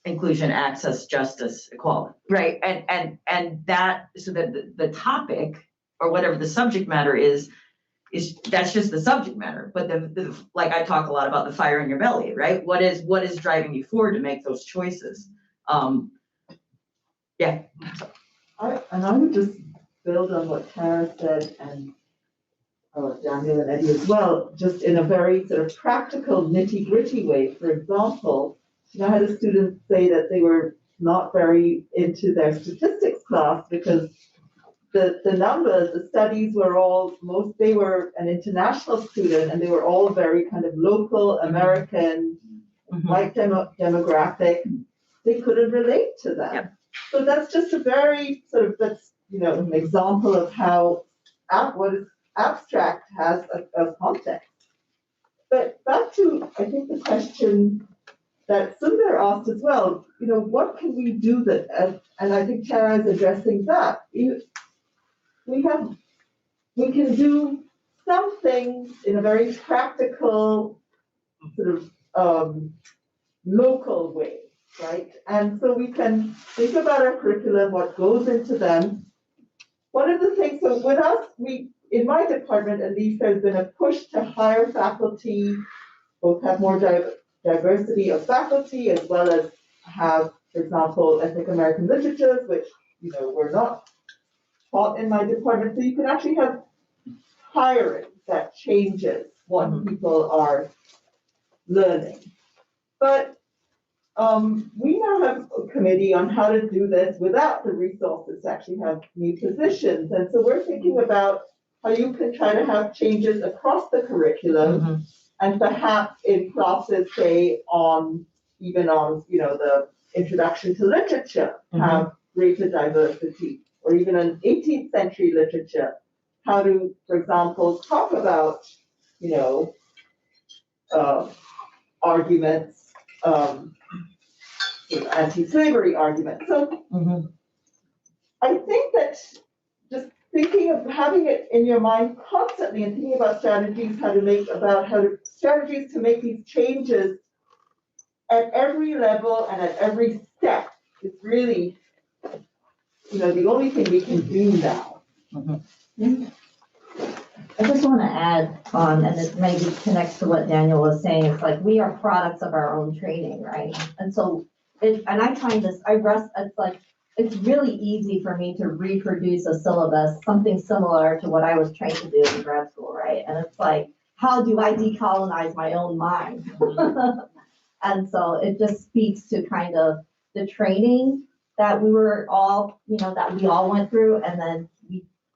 inclusion, access, justice, equality, right? And that, so that the topic or whatever the subject matter is that's just the subject matter. But the like I talk a lot about the fire in your belly, right? What is driving you forward to make those choices? Yeah. I would just build on what Tara said and Daniel and Eddie as well, just in a very sort of practical, nitty-gritty way. For example, I had a student say that they were not very into their statistics class because the numbers, the studies were all, they were an international student and they were all very kind of local, American, white demographic. They couldn't relate to them. Yep. So that's just a very sort of, that's, an example of how what is abstract has a context. But back to, I think, the question that Sundar asked as well, what can we do that, and I think Tara is addressing that. We can do some things in a very practical, sort of local way, right? And so we can think about our curriculum, what goes into them. One of the things, so with us, in my department at least, there's been a push to hire faculty, both have more diversity of faculty as well as have, for example, ethnic American literatures, which, were not taught in my department. So you can actually have hiring that changes what people are learning. But we now have a committee on how to do this without the resources to actually have new positions. And so we're thinking about how you can try to have changes across the curriculum and perhaps in classes, say, even on the introduction to literature, have greater diversity, or even an 18th century literature, how to, for example, talk about, arguments, anti-slavery arguments. So I think that just thinking of having it in your mind constantly and thinking about strategies, strategies to make these changes at every level and at every step is really, the only thing we can do now. I just want to add on, and it maybe connects to what Daniel was saying. It's like we are products of our own training, right? And so, it's like it's really easy for me to reproduce a syllabus, something similar to what I was trained to do in grad school, right? And it's like, how do I decolonize my own mind? And so it just speaks to kind of the training that we were all, that we all went through, and then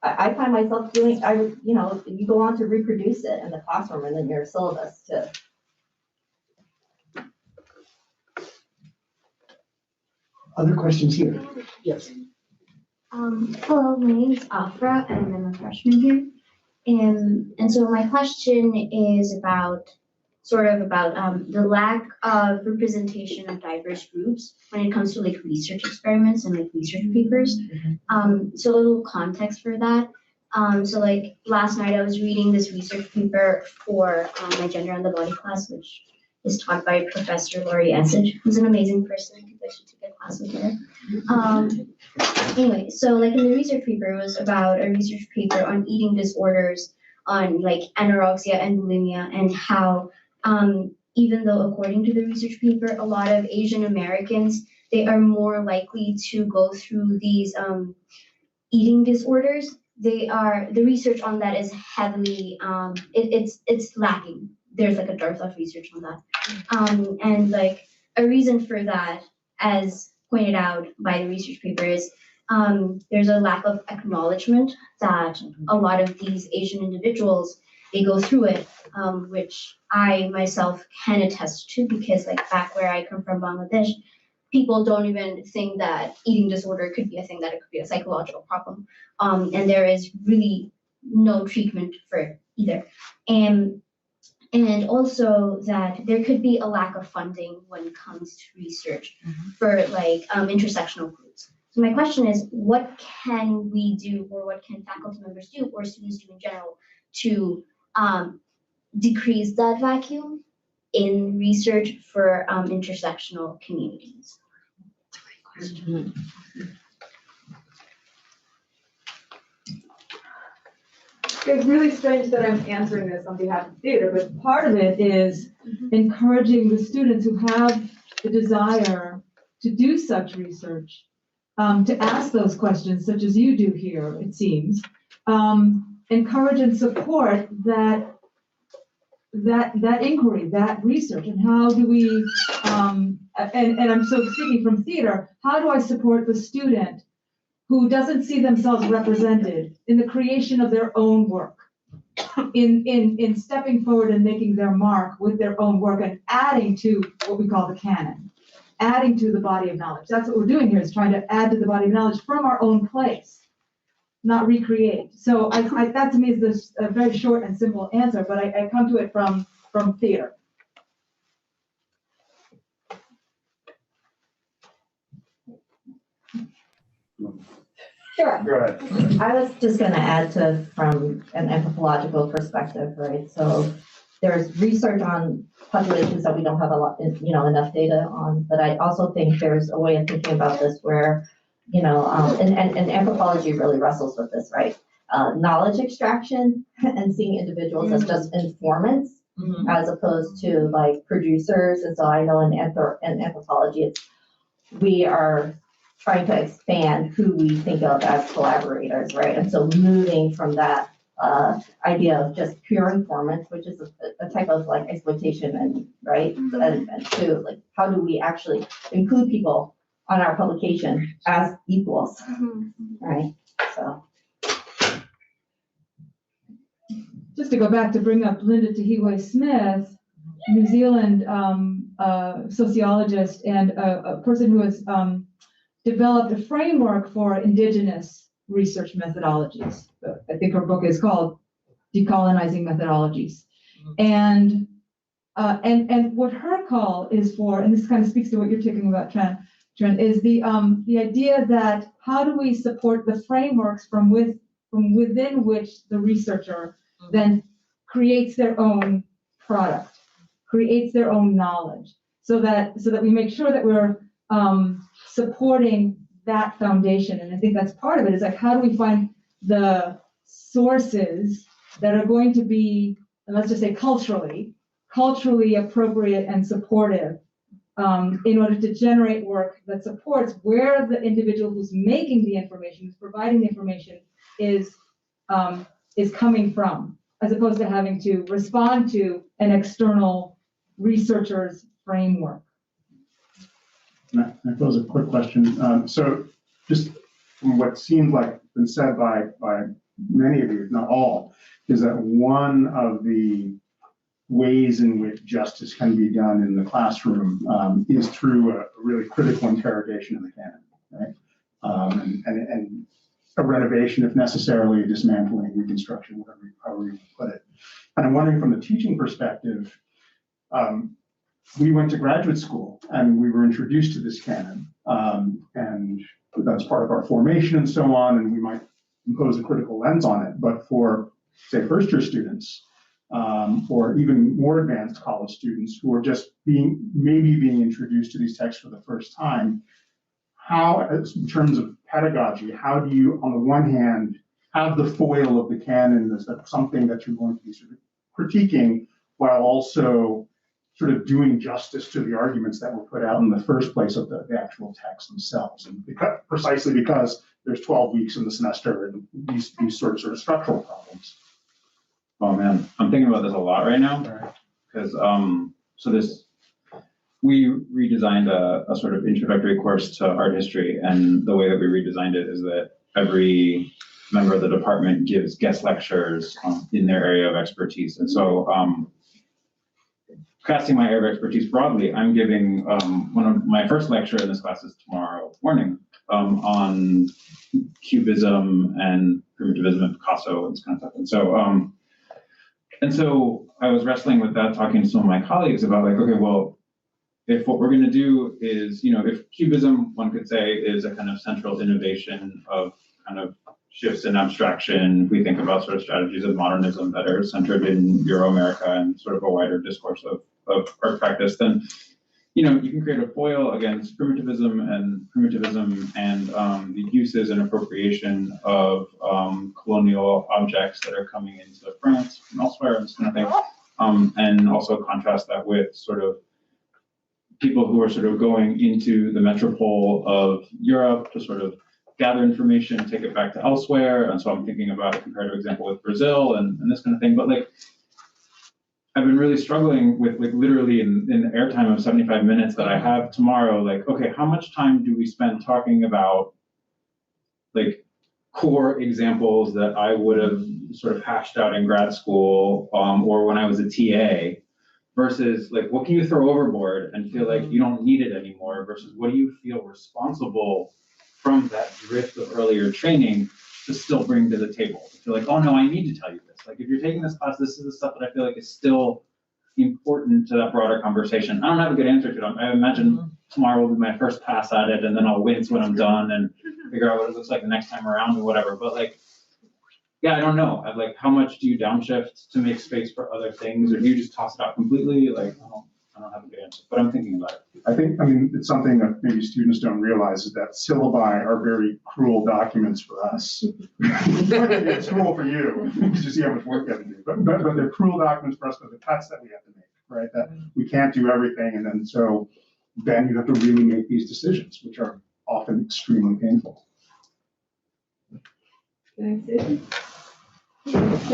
I find myself doing, you go on to reproduce it in the classroom and in your syllabus too. Other questions here? Yes. Hello, my name is Afra and I'm a freshman here. And so my question is about the lack of representation of diverse groups when it comes to like research experiments and like research papers. So a little context for that. So like last night I was reading this research paper for my gender and the body class, which is taught by Professor Laurie Essage, who's an amazing person. I think I should take a class with her. Anyway, so like in the research paper, it was about a research paper on eating disorders, on like anorexia and bulimia, and how even though according to the research paper, a lot of Asian Americans, they are more likely to go through these eating disorders. The research on that is heavily, it's lacking. There's like a dearth of research on that. And like a reason for that, as pointed out by the research paper, is there's a lack of acknowledgement that a lot of these Asian individuals, they go through it, which I myself can attest to, because like back where I come from, Bangladesh, people don't even think that eating disorder could be a thing, that it could be a psychological problem. And there is really no treatment for it either. And also that there could be a lack of funding when it comes to research for like intersectional groups. So my question is, what can we do, or what can faculty members do, or students do in general, to decrease that vacuum in research for intersectional communities? It's really strange that I'm answering this on behalf of theater, but part of it is encouraging the students who have the desire to do such research, to ask those questions, such as you do here, it seems. Encourage and support that inquiry, that research, and how do we, and I'm so speaking from theater, how do I support the student who doesn't see themselves represented in the creation of their own work, in stepping forward and making their mark with their own work and adding to what we call the canon, adding to the body of knowledge. That's what we're doing here, is trying to add to the body of knowledge from our own place, not recreate. So that to me is this a very short and simple answer, but I come to it from theater. Sure. Go ahead. I was just going to add to from an anthropological perspective, right? So there's research on populations that we don't have a lot, enough data on, but I also think there's a way of thinking about this where, and anthropology really wrestles with this, right? Knowledge extraction and seeing individuals as just informants as opposed to like producers. And so I know in anthropology, we are trying to expand who we think of as collaborators, right? And so moving from that idea of just pure informants, which is a type of like exploitation, and right, and to like how do we actually include people on our publication as equals, right? So. Just to go back to bring up Linda Tahiwe Smith, New Zealand sociologist and a person who has developed a framework for indigenous research methodologies. I think her book is called Decolonizing Methodologies. And what her call is for, and this kind of speaks to what you're talking about, Trent, is the idea that how do we support the frameworks from within which the researcher then creates their own product, creates their own knowledge, so that we make sure that we're supporting that foundation. And I think that's part of it, is like, how do we find the sources that are going to be, and let's just say culturally appropriate and supportive, in order to generate work that supports where the individual who's making the information, who's providing the information, is coming from, as opposed to having to respond to an external researcher's framework. I pose a quick question. So just from what seemed like been said by many of you, if not all, is that one of the ways in which justice can be done in the classroom is through a really critical interrogation of the canon, right? And a renovation, if necessarily, a dismantling, reconstruction, however you put it. And I'm wondering, from the teaching perspective, we went to graduate school and we were introduced to this canon, and that's part of our formation and so on, and we might impose a critical lens on it. But for, say, first-year students, or even more advanced college students who are just maybe being introduced to these texts for the first time, how, in terms of pedagogy, how do you, on the one hand, have the foil of the canon as something that you're going to be sort of critiquing, while also sort of doing justice to the arguments that were put out in the first place of the actual texts themselves, and precisely because there's 12 weeks in the semester and these sort of structural problems. Oh man, I'm thinking about this a lot right now, because we redesigned a sort of introductory course to art history, and the way that we redesigned it is that every member of the department gives guest lectures in their area of expertise. And so casting my area of expertise broadly, I'm giving one of my first lecture in this class is tomorrow morning on Cubism and primitivism and Picasso and this kind of stuff. And so I was wrestling with that, talking to some of my colleagues about like, okay, well, if what we're going to do is, if Cubism, one could say, is a kind of central innovation of kind of shifts in abstraction, we think about sort of strategies of modernism that are centered in Euro-America and sort of a wider discourse of art practice, then you know, you can create a foil against primitivism and the uses and appropriation of colonial objects that are coming into France from elsewhere and this kind of thing. And also contrast that with sort of people who are sort of going into the metropole of Europe to sort of gather information, take it back to elsewhere. And so I'm thinking about a comparative example with Brazil and this kind of thing. But like, I've been really struggling with like literally in the airtime of 75 minutes that I have tomorrow, like, okay, how much time do we spend talking about like core examples that I would have sort of hashed out in grad school or when I was a TA versus like, what can you throw overboard and feel like you don't need it anymore versus what do you feel responsible from that drift of earlier training to still bring to the table? To feel like, oh no, I need to tell you this. Like if you're taking this class, this is the stuff that I feel like is still important to that broader conversation. I don't have a good answer to it. I imagine tomorrow will be my first pass at it and then I'll wince when I'm done and figure out what it looks like the next time around or whatever. But like, yeah, I don't know. I'm like, how much do you downshift to make space for other things or do you just toss it out completely? Like, I don't have a good answer, but I'm thinking about it. I mean, it's something that maybe students don't realize is that syllabi are very cruel documents for us. It's cruel for you because you see how much work you have to do. But they're cruel documents for us for the cuts that we have to make, right? That we can't do everything. And then then you have to really make these decisions, which are often extremely painful. Can I say?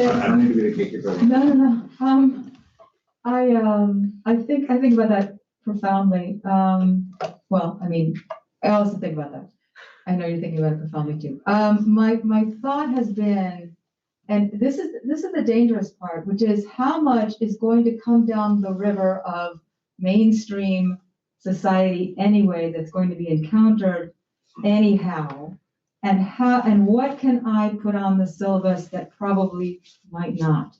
I don't need to be the gatekeeper. No. I think about that profoundly. Well, I mean, I also think about that. I know you're thinking about it profoundly too. My thought has been, and this is the dangerous part, which is how much is going to come down the river of mainstream society anyway that's going to be encountered anyhow, and what can I put on the syllabus that probably might not.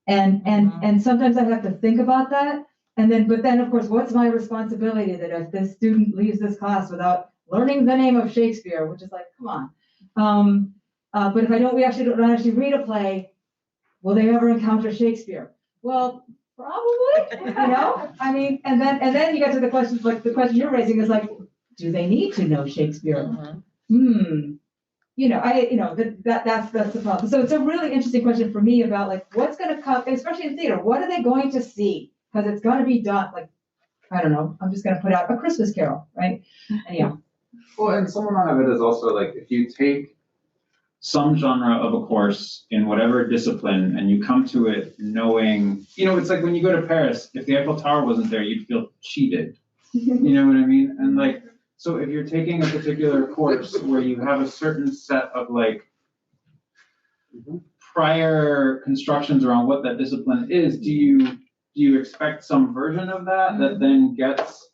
And sometimes I have to think about that. But then of course, what's my responsibility that if this student leaves this class without learning the name of Shakespeare, which is like, come on. But if we don't actually read a play, will they ever encounter Shakespeare? Well, probably, you know? I mean, and then you get to the questions, like the question you're raising is like, do they need to know Shakespeare? You know, that's the problem. So it's a really interesting question for me about like what's going to come, especially in theater. What are they going to see? Because it's going to be done. Like, I don't know. I'm just going to put out A Christmas Carol, right? Anyhow. Well, and some amount of it is also like if you take some genre of a course in whatever discipline and you come to it knowing, you know, it's like when you go to Paris. If the Eiffel Tower wasn't there, you'd feel cheated. You know what I mean? And like. So if you're taking a particular course where you have a certain set of like prior constructions around what that discipline is, do you expect some version of that that then gets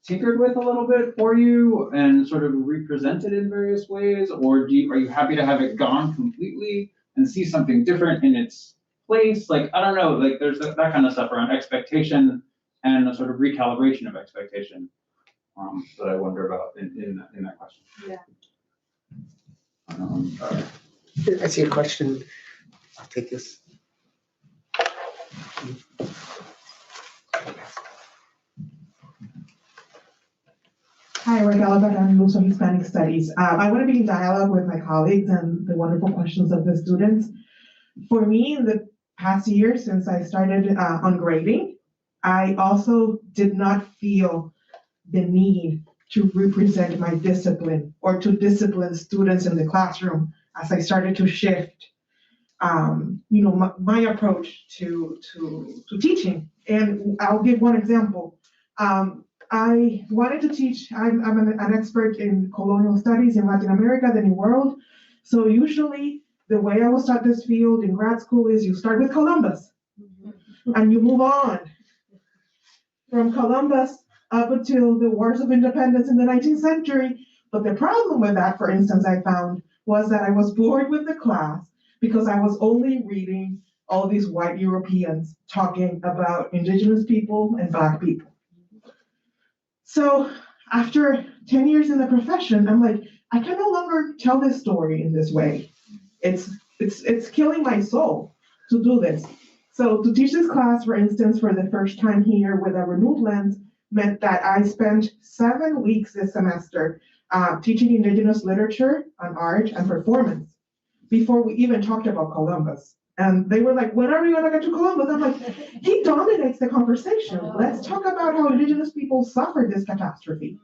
tinkered with a little bit for you and sort of represented in various ways? Or are you happy to have it gone completely and see something different in its place? Like, I don't know, like there's that kind of stuff around expectation and a sort of recalibration of expectation. That I wonder about in that question. Yeah. I see a question. I'll take this. Hi, Raquel Baran, Luso Hispanic Studies. I want to be in dialogue with my colleagues and the wonderful questions of the students. For me, in the past year since I started on grading, I also did not feel the need to represent my discipline or to discipline students in the classroom as I started to shift, my approach to teaching. And I'll give one example. I wanted to teach, I'm an expert in colonial studies in Latin America, the New World. So usually the way I was taught this field in grad school is you start with Columbus and you move on from Columbus up until the Wars of Independence in the 19th century. But the problem with that, for instance, I found was that I was bored with the class because I was only reading all these white Europeans talking about indigenous people and Black people. So after 10 years in the profession, I'm like, I can no longer tell this story in this way. It's killing my soul to do this. So to teach this class, for instance, for the first time here with a renewed lens, meant that I spent 7 weeks this semester teaching Indigenous literature on art and performance before we even talked about Columbus. And they were like, when are we gonna get to Columbus? I'm like, he dominates the conversation. Let's talk about how Indigenous people suffered this catastrophe.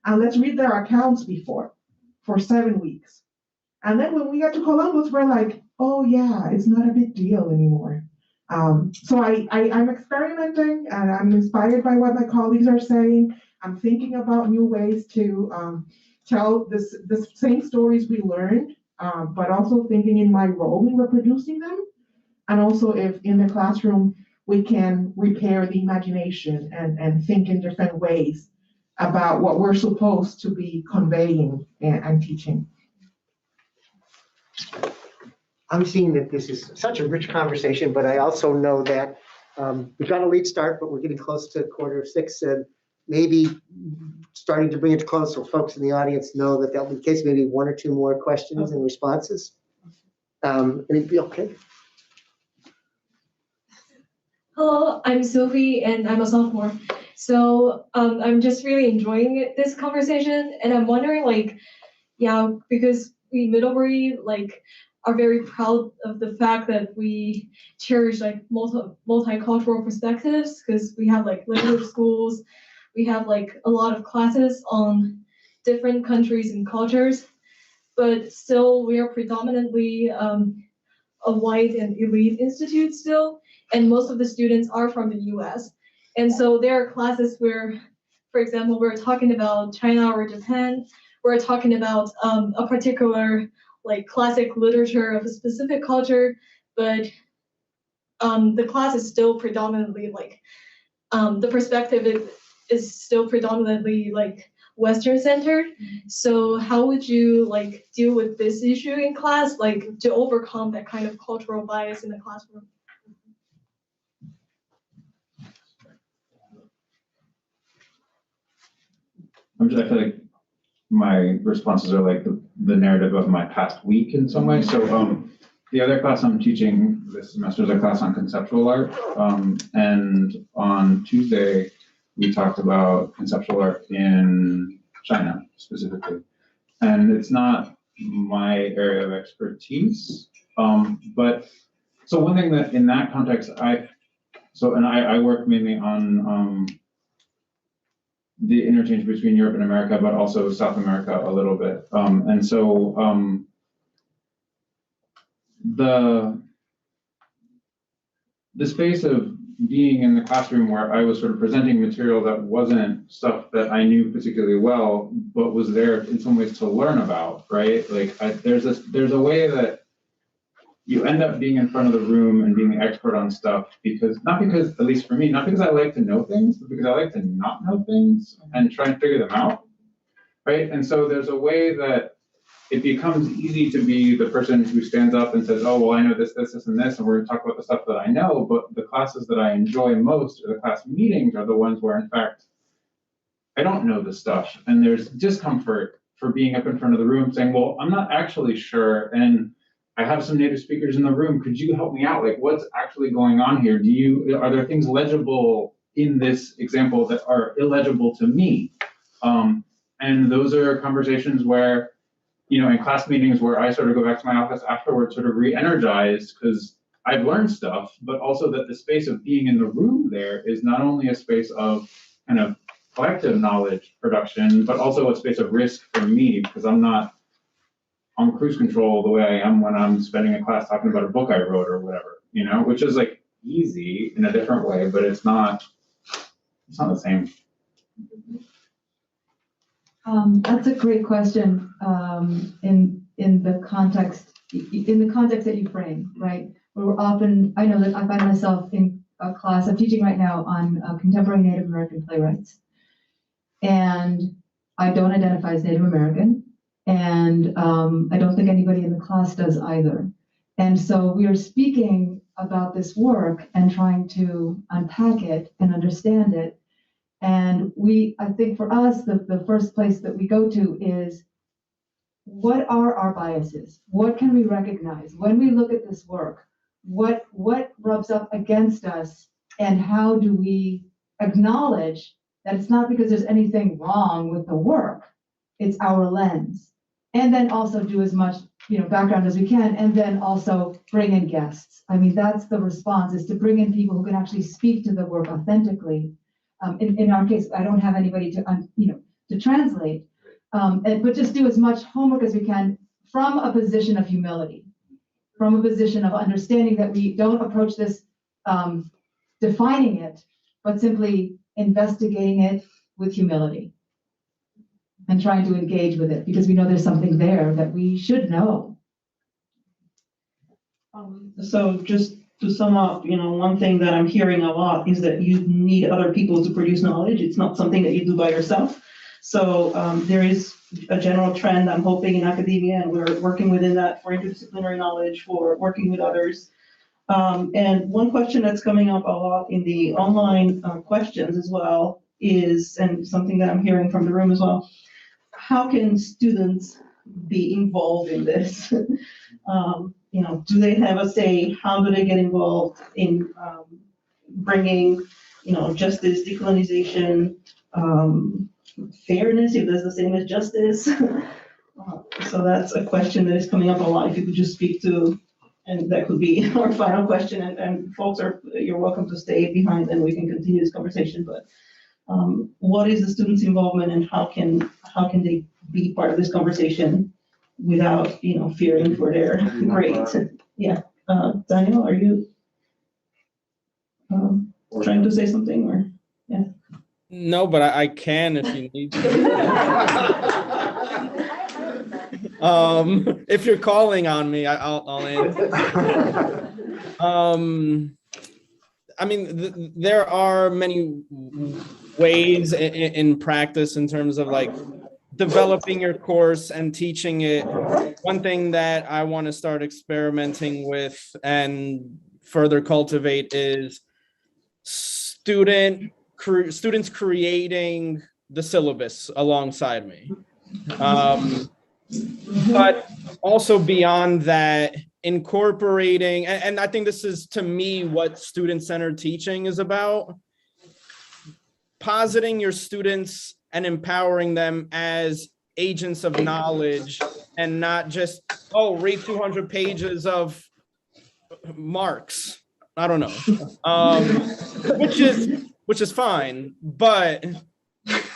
And let's read their accounts for 7 weeks. And then when we get to Columbus, we're like, oh yeah, it's not a big deal anymore. So I'm experimenting and I'm inspired by what my colleagues are saying. I'm thinking about new ways to tell the same stories we learned, but also thinking in my role in reproducing them. And also if in the classroom, we can repair the imagination and think in different ways about what we're supposed to be conveying and teaching. I'm seeing that this is such a rich conversation, but I also know that we've got a late start, but we're getting close to 5:45, and maybe starting to bring it to close so folks in the audience know that there'll be in case maybe 1 or 2 more questions and responses. Anybody okay? Hello, I'm Sophie and I'm a sophomore. So I'm just really enjoying this conversation, and I'm wondering, like, yeah, because we Middlebury are very proud of the fact that we cherish multicultural perspectives, because we have language schools, we have a lot of classes on different countries and cultures, but still we are predominantly a white and elite institute still, and most of the students are from the US. And so there are classes where, for example, we're talking about China or Japan, we're talking about a particular classic literature of a specific culture, but the class is still predominantly the perspective is still predominantly Western centered. So how would you deal with this issue in class, to overcome that kind of cultural bias in the classroom? I feel like my responses are like the narrative of my past week in some way. So the other class I'm teaching this semester is a class on conceptual art. And on Tuesday, we talked about conceptual art in China specifically. And it's not my area of expertise. But so one thing that in that context, I work mainly on the interchange between Europe and America, but also South America a little bit. And so the space of being in the classroom where I was sort of presenting material that wasn't stuff that I knew particularly well, but was there in some ways to learn about, right? There's a way that you end up being in front of the room and being the expert on stuff not because, at least for me, not because I like to know things, but because I like to not know things and try and figure them out, right? And so there's a way that it becomes easy to be the person who stands up and says, oh, well, I know this, and this, and we're gonna talk about the stuff that I know, but the classes that I enjoy most, or the class meetings, are the ones where, in fact, I don't know this stuff, and there's discomfort for being up in front of the room saying, well, I'm not actually sure, and I have some native speakers in the room. Could you help me out? What's actually going on here? Are there things legible in this example that are illegible to me? And those are conversations where, in class meetings where I sort of go back to my office afterwards, sort of re-energized, because I've learned stuff, but also that the space of being in the room there is not only a space of kind of collective knowledge production, but also a space of risk for me, because I'm not on cruise control the way I am when I'm spending a class talking about a book I wrote or whatever, which is easy in a different way, but it's not the same. That's a great question in the context that you frame, right? Where I know that I find myself in a class I'm teaching right now on contemporary Native American playwrights, and I don't identify as Native American. And I don't think anybody in the class does either. And so we are speaking about this work and trying to unpack it and understand it. And I think for us, the first place that we go to is, what are our biases? What can we recognize? When we look at this work, what rubs up against us, and how do we acknowledge that it's not because there's anything wrong with the work, it's our lens. And then also do as much, background as we can, and then also bring in guests. I mean, that's the response, is to bring in people who can actually speak to the work authentically. In our case, I don't have anybody to translate, but just do as much homework as we can from a position of humility, from a position of understanding that we don't approach this defining it, but simply investigating it with humility and trying to engage with it, because we know there's something there that we should know. So just to sum up, one thing that I'm hearing a lot is that you need other people to produce knowledge. It's not something that you do by yourself. So there is a general trend, I'm hoping, in academia, and we're working within that for interdisciplinary knowledge, for working with others. And one question that's coming up a lot in the online questions as well is, and something that I'm hearing from the room as well, how can students be involved in this? Do they have a say? How do they get involved in bringing, justice, decolonization, fairness, if that's the same as justice? So that's a question that is coming up a lot. If you could just speak to, and that could be our final question, and folks you're welcome to stay behind and we can continue this conversation, but what is the students' involvement, and how can they be part of this conversation without, fearing for their grades? Yeah, Daniel, are you trying to say something, or? Yeah. No, but I can if you need to. If you're calling on me, I'll answer. I mean, there are many ways in practice in terms of like developing your course and teaching it. One thing that I want to start experimenting with and further cultivate is students creating the syllabus alongside me. But also beyond that, incorporating, and I think this is, to me, what student-centered teaching is about, positing your students and empowering them as agents of knowledge, and not just, read 200 pages of Marx. I don't know, which is fine, but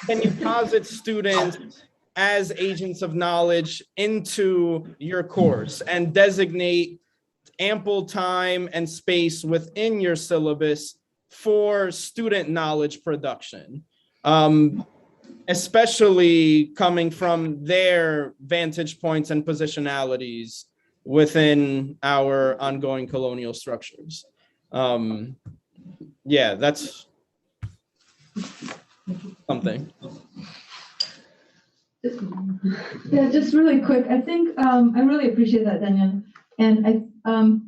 can you posit students as agents of knowledge into your course and designate ample time and space within your syllabus for student knowledge production, especially coming from their vantage points and positionalities within our ongoing colonial structures. Yeah, that's something. Yeah, just really quick. I think I really appreciate that, Daniel. And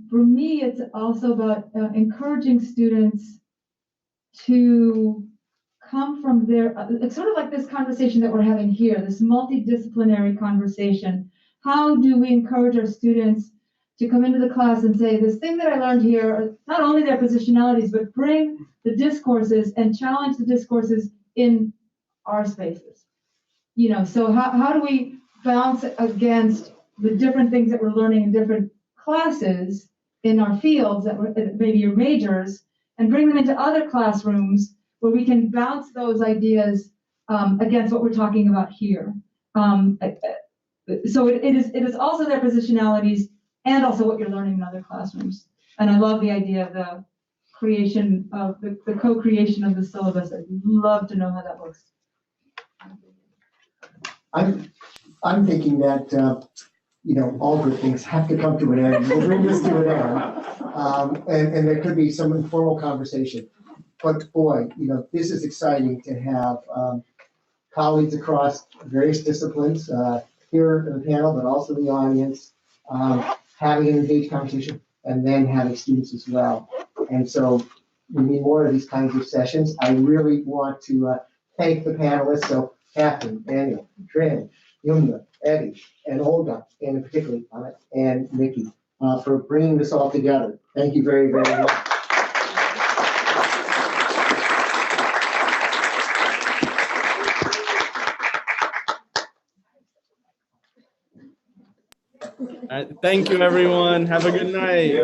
for me, it's also about encouraging students to come from their, it's sort of like this conversation that we're having here, this multidisciplinary conversation. How do we encourage our students to come into the class and say, this thing that I learned here, are not only their positionalities, but bring the discourses and challenge the discourses in our spaces. So how do we balance against the different things that we're learning in different classes in our fields that were maybe your majors, and bring them into other classrooms where we can bounce those ideas against what we're talking about here. So it is also their positionalities and also what you're learning in other classrooms. And I love the idea of the creation of the co-creation of the syllabus. I'd love to know how that works. I'm thinking that all good things have to come to an end. We'll bring this to an end, and there could be some informal conversation. But boy, this is exciting to have colleagues across various disciplines here in the panel, but also in the audience, having an engaged conversation, and then having students as well. And so we need more of these kinds of sessions. I really want to thank the panelists. So Catherine, Daniel, Trin, Yumna, Eddie, and Olga, and particularly and Nikki, for bringing this all together. Thank you very, very much. Thank you, everyone. Have a good night.